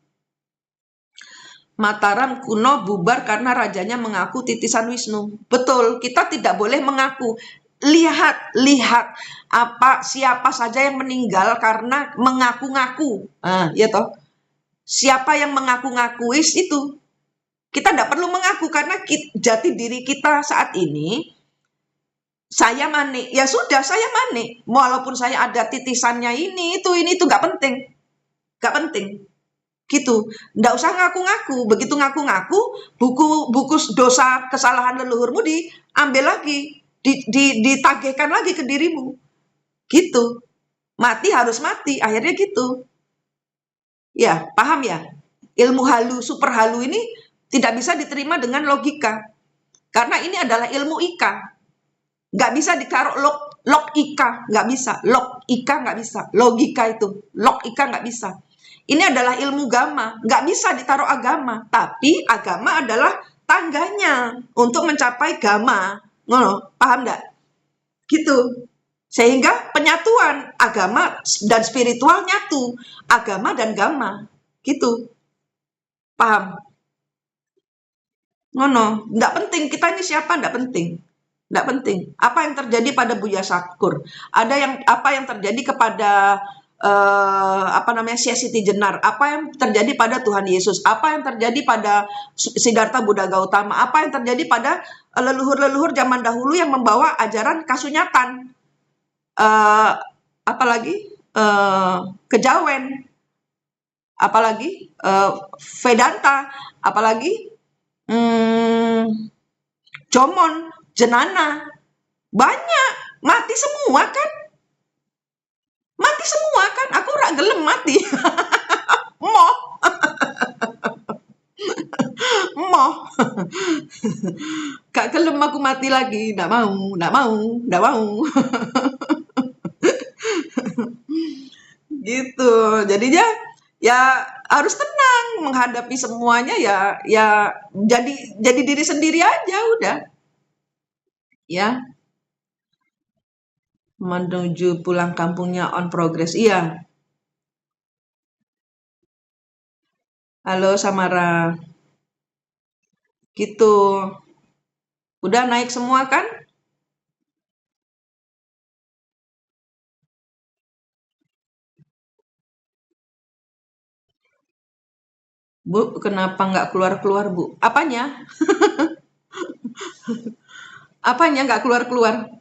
Mataram kuno bubar karena rajanya mengaku titisan Wisnu. Betul, kita tidak boleh mengaku. Lihat siapa saja yang meninggal karena mengaku-ngaku. Ya toh. Siapa yang mengaku-ngaku itu. Kita tidak perlu mengaku karena jati diri kita saat ini, saya manik. Ya sudah, saya manik. Walaupun saya ada titisannya ini itu nggak penting. Nggak penting. Gitu, nggak usah ngaku-ngaku. Begitu ngaku-ngaku, buku dosa kesalahan leluhurmu diambil lagi, ditagihkan lagi ke dirimu. Gitu, mati harus mati, akhirnya gitu. Ya, paham ya? Ilmu halu, super halu ini tidak bisa diterima dengan logika, karena ini adalah ilmu Ika. Nggak bisa ditaruh log Ika, nggak bisa. Log Ika nggak bisa. Logika itu, log Ika nggak bisa. Ini adalah ilmu gama, nggak bisa ditaruh agama. Tapi agama adalah tangganya untuk mencapai gama. Paham nggak? Gitu. Sehingga penyatuan agama dan spiritual nyatu. Agama dan gama. Gitu. Paham? Nggak penting. Kita ini siapa? Nggak penting. Nggak penting. Apa yang terjadi pada Buya Sakur? Apa yang terjadi kepada Siti Jenar, apa yang terjadi pada Tuhan Yesus, apa yang terjadi pada Siddhartha Buddha Gautama, apa yang terjadi pada leluhur-leluhur zaman dahulu yang membawa ajaran kasunyatan, apalagi kejawen, apalagi Vedanta, apalagi Jomon, Jenana, banyak mati semua kan? Mati semua kan, aku rak gelem mati. Moh. Moh. Gak gelem aku mati lagi, nggak mau. Gitu. Jadinya ya harus tenang menghadapi semuanya, ya jadi diri sendiri aja udah. Ya. Menuju pulang kampungnya on progress. Iya. Halo Samara. Gitu. Udah naik semua kan? Bu, kenapa nggak keluar-keluar, Bu? Apanya? Apanya nggak keluar-keluar?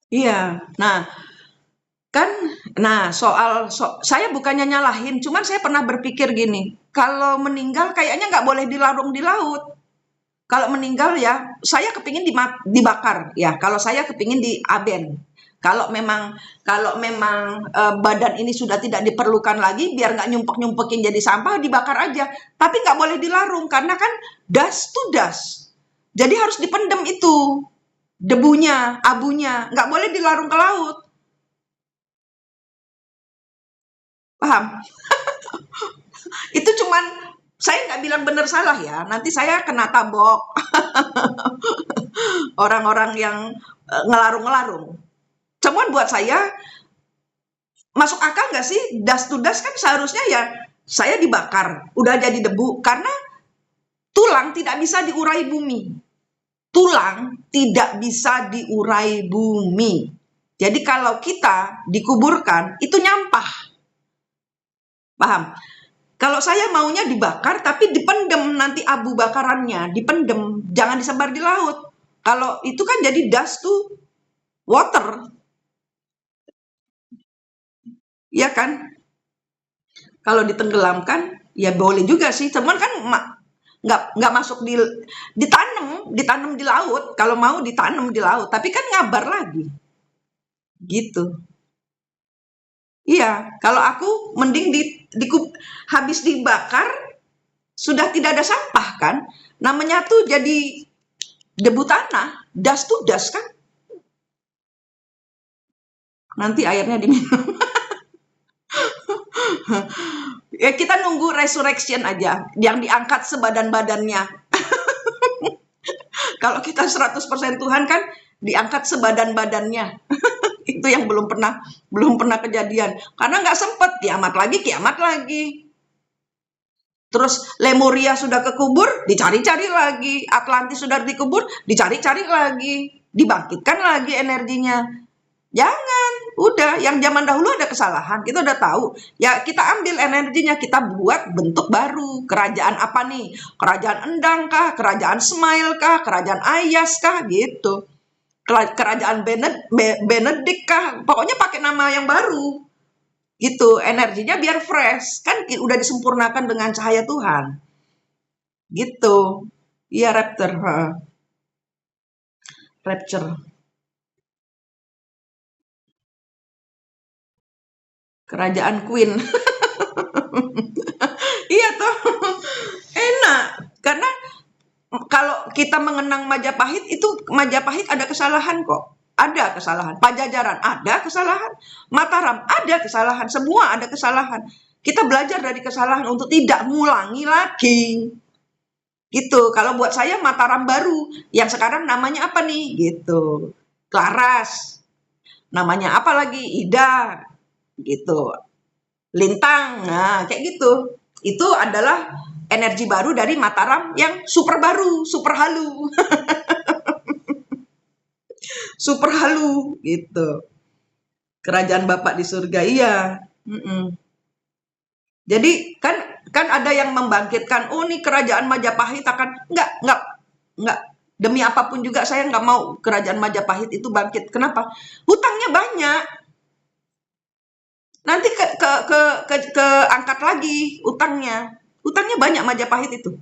Iya. Saya bukannya nyalahin, cuman saya pernah berpikir gini, kalau meninggal kayaknya nggak boleh dilarung di laut. Kalau meninggal ya, saya kepingin dibakar ya. Kalau saya kepingin diaben. Kalau memang badan ini sudah tidak diperlukan lagi, biar nggak nyumpek-nyumpekin jadi sampah, dibakar aja. Tapi nggak boleh dilarung karena kan dust to dust. Jadi harus dipendem itu debunya, abunya, nggak boleh dilarung ke laut. Paham? Itu cuman, saya nggak bilang benar salah ya, nanti saya kena tabok orang-orang yang ngelarung-ngelarung. Cuman buat saya, masuk akal nggak sih? Das to das kan seharusnya ya saya dibakar, udah jadi debu. Karena tulang tidak bisa diurai bumi. Tulang tidak bisa diurai bumi. Jadi kalau kita dikuburkan, itu nyampah. Paham? Kalau saya maunya dibakar, tapi dipendem nanti abu bakarannya, dipendem, jangan disebar di laut. Kalau itu kan jadi dust to water, ya kan? Kalau ditenggelamkan, ya boleh juga sih. Cuman kan nggak masuk ditanam di laut. Kalau mau ditanam di laut, tapi kan ngabar lagi, gitu. Iya, kalau aku mending habis dibakar sudah tidak ada sampah kan? Namanya tuh jadi debu tanah, dust to dust kan? Nanti airnya diminum. Ya kita nunggu resurrection aja, yang diangkat sebadan-badannya. Kalau kita 100% Tuhan kan diangkat sebadan-badannya. Itu yang belum pernah kejadian. Karena nggak sempet, kiamat lagi. Terus Lemuria sudah kekubur, dicari-cari lagi. Atlantis sudah dikubur, dicari-cari lagi. Dibangkitkan lagi energinya. Jangan, udah. Yang zaman dahulu ada kesalahan, kita udah tahu. Ya kita ambil energinya, kita buat bentuk baru. Kerajaan apa nih? Kerajaan Endang kah? Kerajaan Smile kah? Kerajaan Ayas kah? Gitu. Kerajaan Benedict kah? Pokoknya pakai nama yang baru. Gitu, energinya biar fresh. Kan udah disempurnakan dengan cahaya Tuhan. Gitu. Iya, Rapture. Kerajaan Queen. Iya toh. Enak. Karena kalau kita mengenang Majapahit, itu Majapahit ada kesalahan kok. Ada kesalahan. Pajajaran ada kesalahan. Mataram ada kesalahan. Semua ada kesalahan. Kita belajar dari kesalahan untuk tidak mengulangi lagi. Gitu. Kalau buat saya Mataram baru. Yang sekarang namanya apa nih? Gitu. Klaras. Namanya apa lagi? Ida. Gitu. Lintang. Nah, kayak gitu. Itu adalah energi baru dari Mataram yang super baru, super halu. Super halu gitu. Kerajaan Bapak di surga, iya. Jadi kan ada yang membangkitkan, oh nih kerajaan Majapahit akan enggak. Demi apapun juga saya nggak mau kerajaan Majapahit itu bangkit. Kenapa? Hutangnya banyak. Nanti ke angkat lagi utangnya. Utangnya banyak Majapahit itu.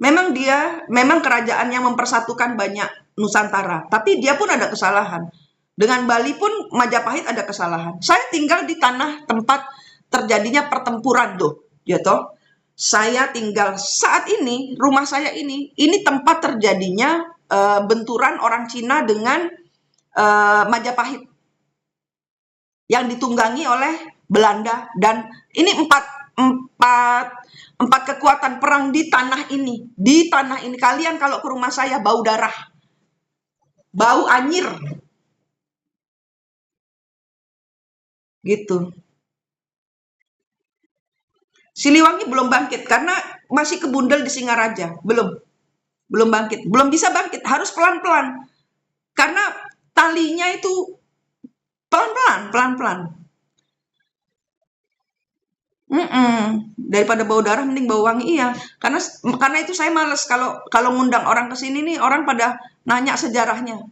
Memang kerajaan yang mempersatukan banyak Nusantara, tapi dia pun ada kesalahan. Dengan Bali pun Majapahit ada kesalahan. Saya tinggal di tanah tempat terjadinya pertempuran tuh, ya toh. Saya tinggal saat ini, rumah saya ini tempat terjadinya benturan orang Cina dengan Majapahit yang ditunggangi oleh Belanda, dan ini empat kekuatan perang di tanah ini. Di tanah ini kalian kalau ke rumah saya bau darah, bau anyir, gitu. Siliwangi belum bangkit karena masih kebundel di Singaraja, belum bangkit, belum bisa bangkit, harus pelan-pelan karena talinya itu pelan-pelan. Daripada bau darah mending bau wangi, iya. Karena itu saya males kalau ngundang orang ke sini nih, orang pada nanya sejarahnya.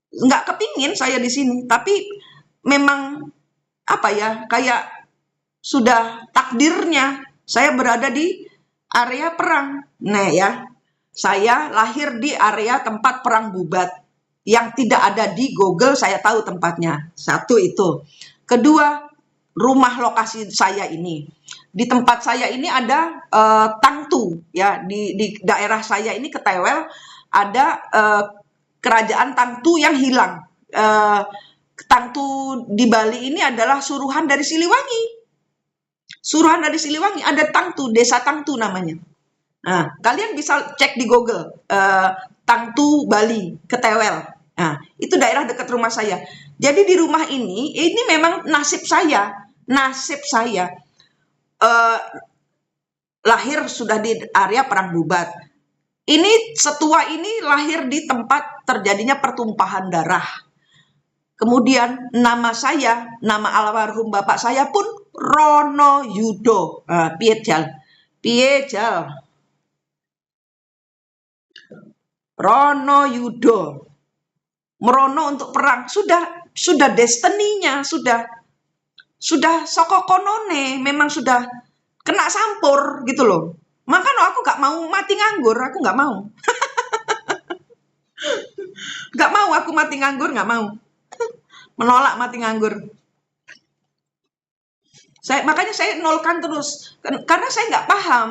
Nggak kepingin saya di sini, tapi memang apa ya, kayak sudah takdirnya saya berada di area perang. Nah ya, saya lahir di area tempat perang bubat yang tidak ada di Google, saya tahu tempatnya. Satu itu. Kedua, rumah lokasi saya ini. Di tempat saya ini ada Tangtu ya, di daerah saya ini Ketewel ada kerajaan Tangtu yang hilang. Tangtu di Bali ini adalah suruhan dari Siliwangi. Suruhan dari Siliwangi, ada Tangtu, desa Tangtu namanya. Nah, kalian bisa cek di Google, Tangtu Bali, Ketewel. Nah, itu daerah dekat rumah saya. Jadi di rumah ini memang nasib saya. Nasib saya lahir sudah di area perang Bubat. Ini setua ini lahir di tempat terjadinya pertumpahan darah. Kemudian nama saya, nama almarhum bapak saya pun Rono Yudo. Piejal. Rono Yudo. Merono untuk perang. Sudah destininya, sudah sokokonone, memang sudah kena sampur gitu loh. Makanya aku gak mau mati nganggur, aku gak mau. Gak mau aku mati nganggur, gak mau. Menolak mati nganggur. Makanya saya nolkan terus. Karena saya nggak paham.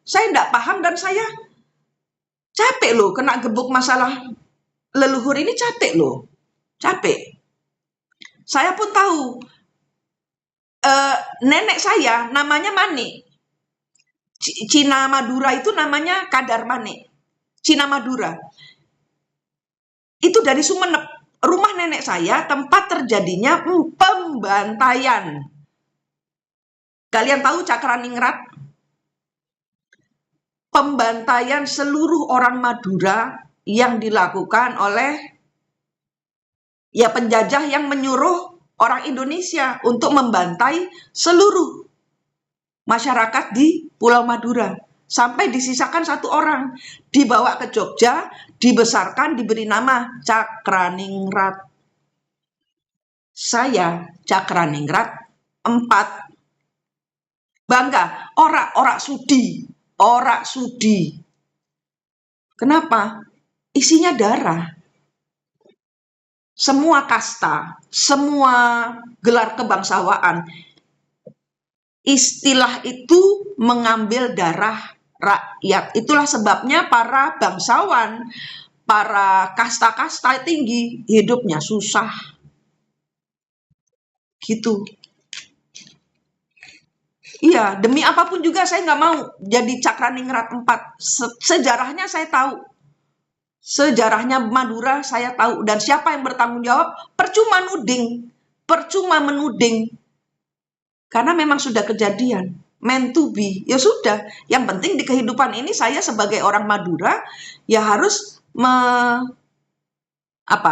Saya nggak paham dan saya capek loh kena gebuk masalah leluhur ini, capek loh. Capek. Saya pun tahu nenek saya namanya Manik. Cina Madura itu namanya Kadar Manik. Cina Madura. Itu dari Sumeneb. Rumah nenek saya tempat terjadinya pembantaian. Kalian tahu Cakraningrat? Pembantaian seluruh orang Madura yang dilakukan oleh penjajah yang menyuruh orang Indonesia untuk membantai seluruh masyarakat di Pulau Madura. Sampai disisakan satu orang, dibawa ke Jogja, dibesarkan, diberi nama Cakraningrat. Saya Cakraningrat 4. Bangga, orak sudi. Kenapa? Isinya darah. Semua kasta, semua gelar kebangsawaan, istilah itu mengambil darah rakyat. Itulah sebabnya para bangsawan, para kasta-kasta tinggi hidupnya susah. Gitu. Iya, demi apapun juga saya nggak mau jadi Cakraningrat 4. Sejarahnya saya tahu. Sejarahnya Madura saya tahu. Dan siapa yang bertanggung jawab? Percuma menuding. Karena memang sudah kejadian. Meant to be. Ya sudah. Yang penting di kehidupan ini saya sebagai orang Madura ya harus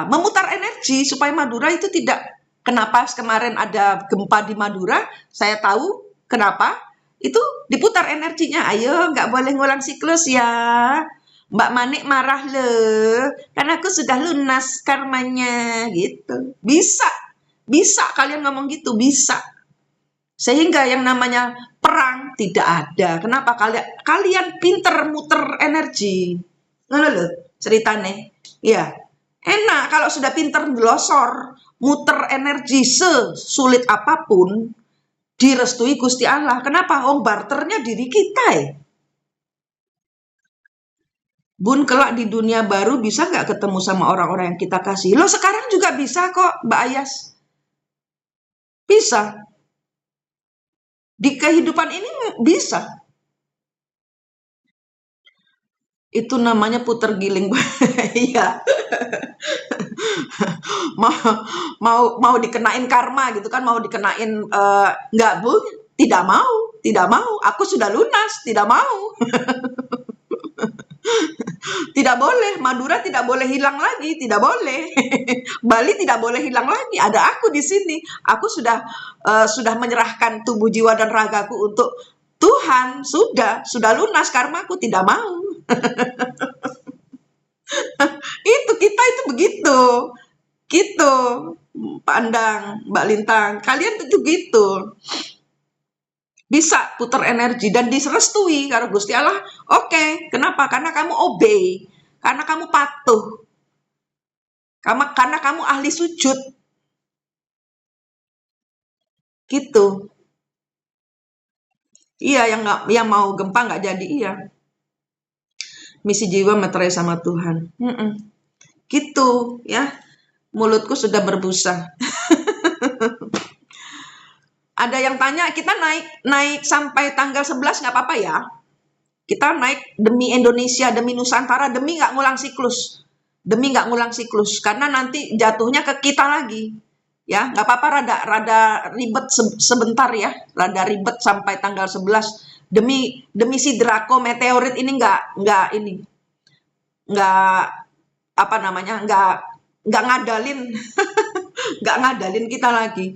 memutar energi supaya Madura itu tidak. Kenapa kemarin ada gempa di Madura? Saya tahu kenapa. Itu diputar energinya. Ayo, nggak boleh ngulang siklus ya. Mbak Manik marah loh. Karena aku sudah lunas karmanya gitu. Bisa kalian ngomong gitu, bisa. Sehingga yang namanya perang tidak ada. Kenapa? Kalian pinter muter energi. Ngono lho ceritane. Ya, enak kalau sudah pinter glosor, muter energi sesulit apapun, direstui Gusti Allah. Kenapa? Barternya diri kita ya. Bun, kelak di dunia baru bisa nggak ketemu sama orang-orang yang kita kasih? Lo sekarang juga bisa kok, Mbak Ayas. Bisa. Di kehidupan ini bisa. Itu namanya puter giling. Iya. mau dikenain karma gitu kan, mau dikenain nggak, Bu? Tidak mau. Aku sudah lunas, tidak mau. Tidak boleh, Madura tidak boleh hilang lagi, tidak boleh. Bali tidak boleh hilang lagi. Ada aku di sini. Aku sudah menyerahkan tubuh, jiwa dan ragaku untuk Tuhan. Sudah lunas karmaku, tidak mau. Kita itu begitu. Gitu. Pandang, Mbak Lintang. Kalian itu gitu. Bisa putar energi dan diserestui karena Gusti Allah. Oke. Kenapa? Karena kamu obey, karena kamu patuh, karena kamu ahli sujud. Gitu. Iya, yang mau gempa nggak jadi, iya. Misi jiwa meterai sama Tuhan. Gitu ya. Mulutku sudah berbusa. Ada yang tanya, kita naik sampai tanggal 11 nggak apa-apa ya? Kita naik demi Indonesia, demi Nusantara, demi nggak ngulang siklus. Demi nggak ngulang siklus. Karena nanti jatuhnya ke kita lagi. Ya, nggak apa-apa rada ribet sebentar ya. Rada ribet sampai tanggal 11. Demi si Draco meteorit ini nggak apa namanya, nggak ngadalin nggak ngadalin kita lagi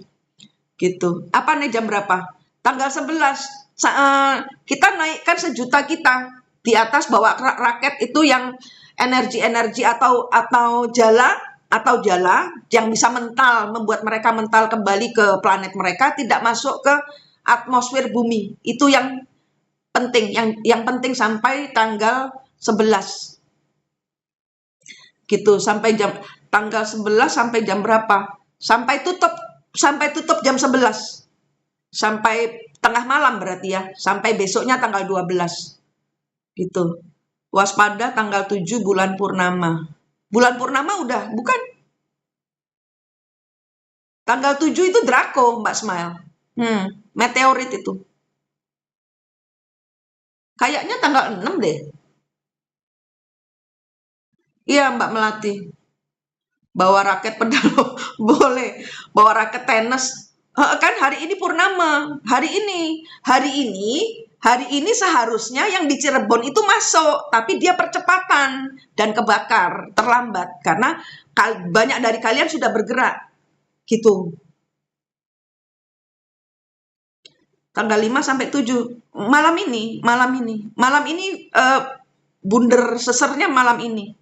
gitu. Apa nih, jam berapa? Tanggal 11. Kita naikkan sejuta kita di atas, bawa raket itu yang energi atau jala yang bisa mental, membuat mereka mental kembali ke planet mereka, tidak masuk ke atmosfer bumi. Itu yang penting, yang penting sampai tanggal 11 gitu. Tanggal 11 sampai jam berapa? Sampai tutup jam 11. Sampai tengah malam berarti ya. Sampai besoknya tanggal 12. Gitu. Waspada tanggal 7 bulan purnama. Bulan purnama udah, bukan? Tanggal 7 itu Draco, Mbak Smile. Meteorit itu. Kayaknya tanggal 6 deh. Iya, Mbak Melati. Bawa raket pedalo, boleh. Bawa raket tenis. Kan hari ini purnama. Hari ini seharusnya yang di Cirebon itu masuk, tapi dia percepatan dan kebakar, terlambat karena banyak dari kalian sudah bergerak. Gitu. Tanggal 5 sampai 7 malam ini bunder sesernya malam ini.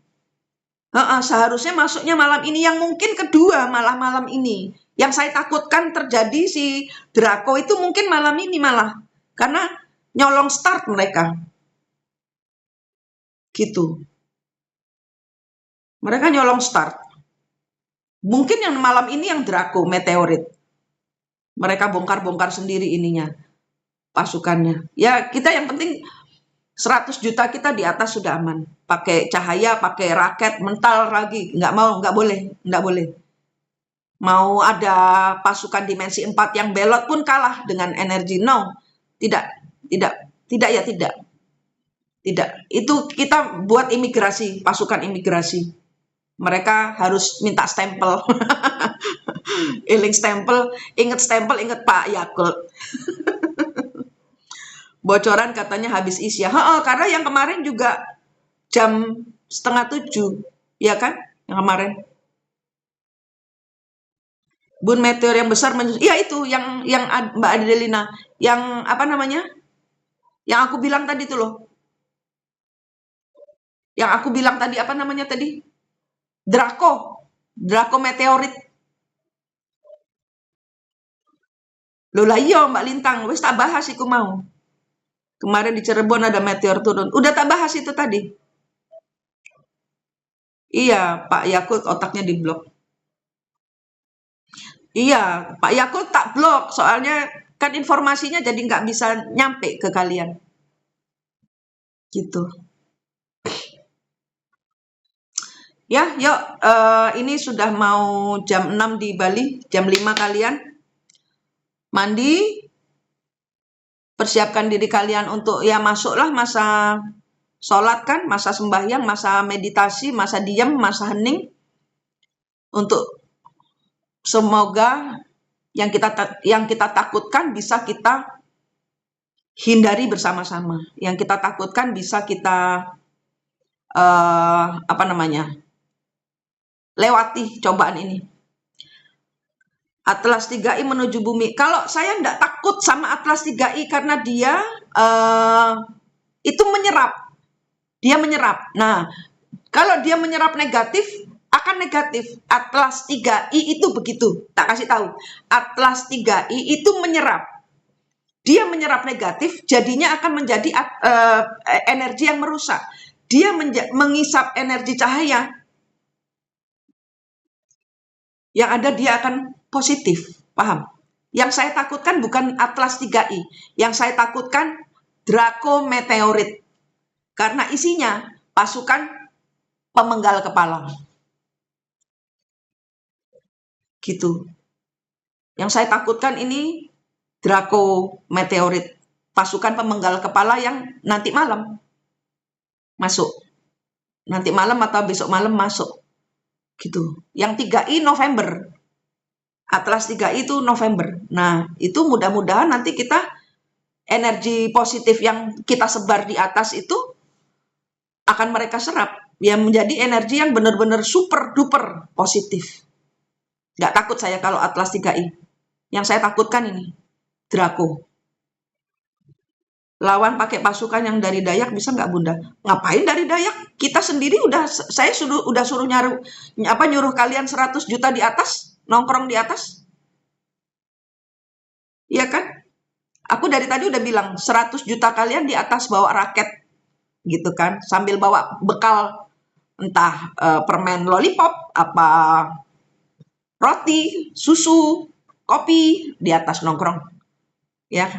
Seharusnya masuknya malam ini, yang mungkin kedua malam ini. Yang saya takutkan terjadi si Draco itu mungkin malam ini malah. Karena nyolong start mereka. Gitu. Mereka nyolong start. Mungkin yang malam ini yang Draco, meteorit. Mereka bongkar-bongkar sendiri ininya. Pasukannya. Ya, kita yang penting 100 juta kita di atas sudah aman. Pakai cahaya, pakai raket, mental lagi. Nggak boleh. Mau ada pasukan dimensi 4 yang belot pun kalah dengan energi. No, tidak. Itu kita buat imigrasi, pasukan imigrasi. Mereka harus minta stempel. Stempel, inget Pak Yakult. Bocoran katanya habis Isya. Karena yang kemarin juga jam 6:30, ya kan? Yang kemarin. Bun meteor yang besar, iya itu yang Mbak Adelina, yang apa namanya? Yang aku bilang tadi tuh loh. Yang aku bilang tadi apa namanya tadi? Draco meteorit. Loh lah iya Mbak Lintang, wis tak bahas iku mau. Kemarin di Cirebon ada meteor turun. Udah tak bahas itu tadi. Iya, Pak Yakult otaknya diblok. Iya, Pak Yakult tak blok, soalnya kan informasinya jadi nggak bisa nyampe ke kalian. Gitu. Ya, yuk, ini sudah mau jam 6 di Bali, jam 5 kalian. Mandi, persiapkan diri kalian untuk, ya masuklah masa sholat kan, masa sembahyang, masa meditasi, masa diam, masa hening. Untuk semoga yang kita takutkan bisa kita hindari bersama-sama. Yang kita takutkan bisa kita lewati cobaan ini. Atlas 3i menuju bumi. Kalau saya tidak takut sama Atlas 3i karena dia itu menyerap. Dia menyerap. Nah, kalau dia menyerap negatif, akan negatif. Atlas 3i itu begitu. Tak kasih tahu. Atlas 3i itu menyerap. Dia menyerap negatif, jadinya akan menjadi energi yang merusak. Dia mengisap energi cahaya. Yang ada dia akan positif, paham? Yang saya takutkan bukan Atlas 3i, yang saya takutkan Draco meteorit. Karena isinya pasukan pemenggal kepala. Gitu. Yang saya takutkan ini Draco meteorit, pasukan pemenggal kepala yang nanti malam masuk. Nanti malam atau besok malam masuk. Gitu. Yang 3I November. Atlas 3I itu November. Nah, itu mudah-mudahan nanti kita energi positif yang kita sebar di atas itu akan mereka serap. Ya menjadi energi yang benar-benar super duper positif. Nggak takut saya kalau Atlas 3I. Yang saya takutkan ini, Draco. Lawan pakai pasukan yang dari Dayak bisa nggak Bunda? Ngapain dari Dayak? Kita sendiri saya suruh nyuruh kalian 100 juta di atas, nongkrong di atas. Iya kan? Aku dari tadi udah bilang 100 juta kalian di atas bawa raket gitu kan, sambil bawa bekal entah permen lollipop, apa roti, susu, kopi di atas nongkrong. Ya.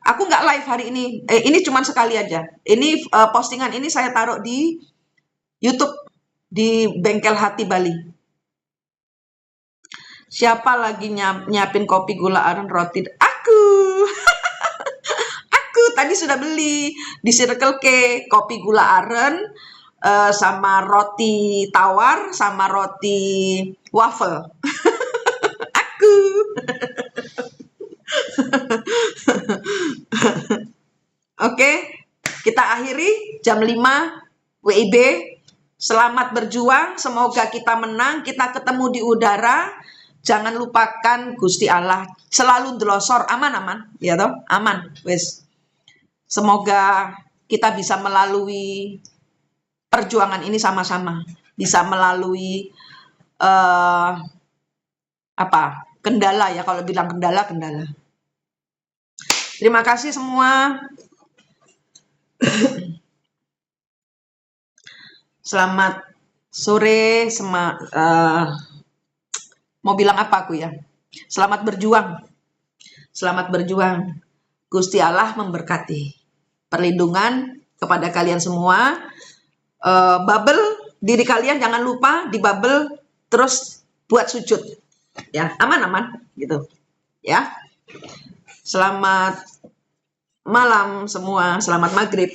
Aku nggak live hari ini. Ini cuma sekali aja. Ini postingan ini saya taruh di YouTube di Bengkel Hati Bali. Siapa lagi nyiapin kopi gula aren roti? Aku. Aku tadi sudah beli di Circle K kopi gula aren sama roti tawar sama roti waffle. Aku. Oke, kita akhiri jam 5 WIB. Selamat berjuang, semoga kita menang, kita ketemu di udara. Jangan lupakan Gusti Allah, selalu delosor, aman-aman, ya toh? Aman, wes. Semoga kita bisa melalui perjuangan ini sama-sama, bisa melalui kendala ya, kalau bilang kendala. Terima kasih semua. Selamat sore, mau bilang apa aku ya? Selamat berjuang. Selamat berjuang. Gusti Allah memberkati. Perlindungan kepada kalian semua. Bubble diri kalian jangan lupa di bubble terus buat sujud. Ya, aman-aman gitu. Ya. Selamat malam semua, selamat maghrib.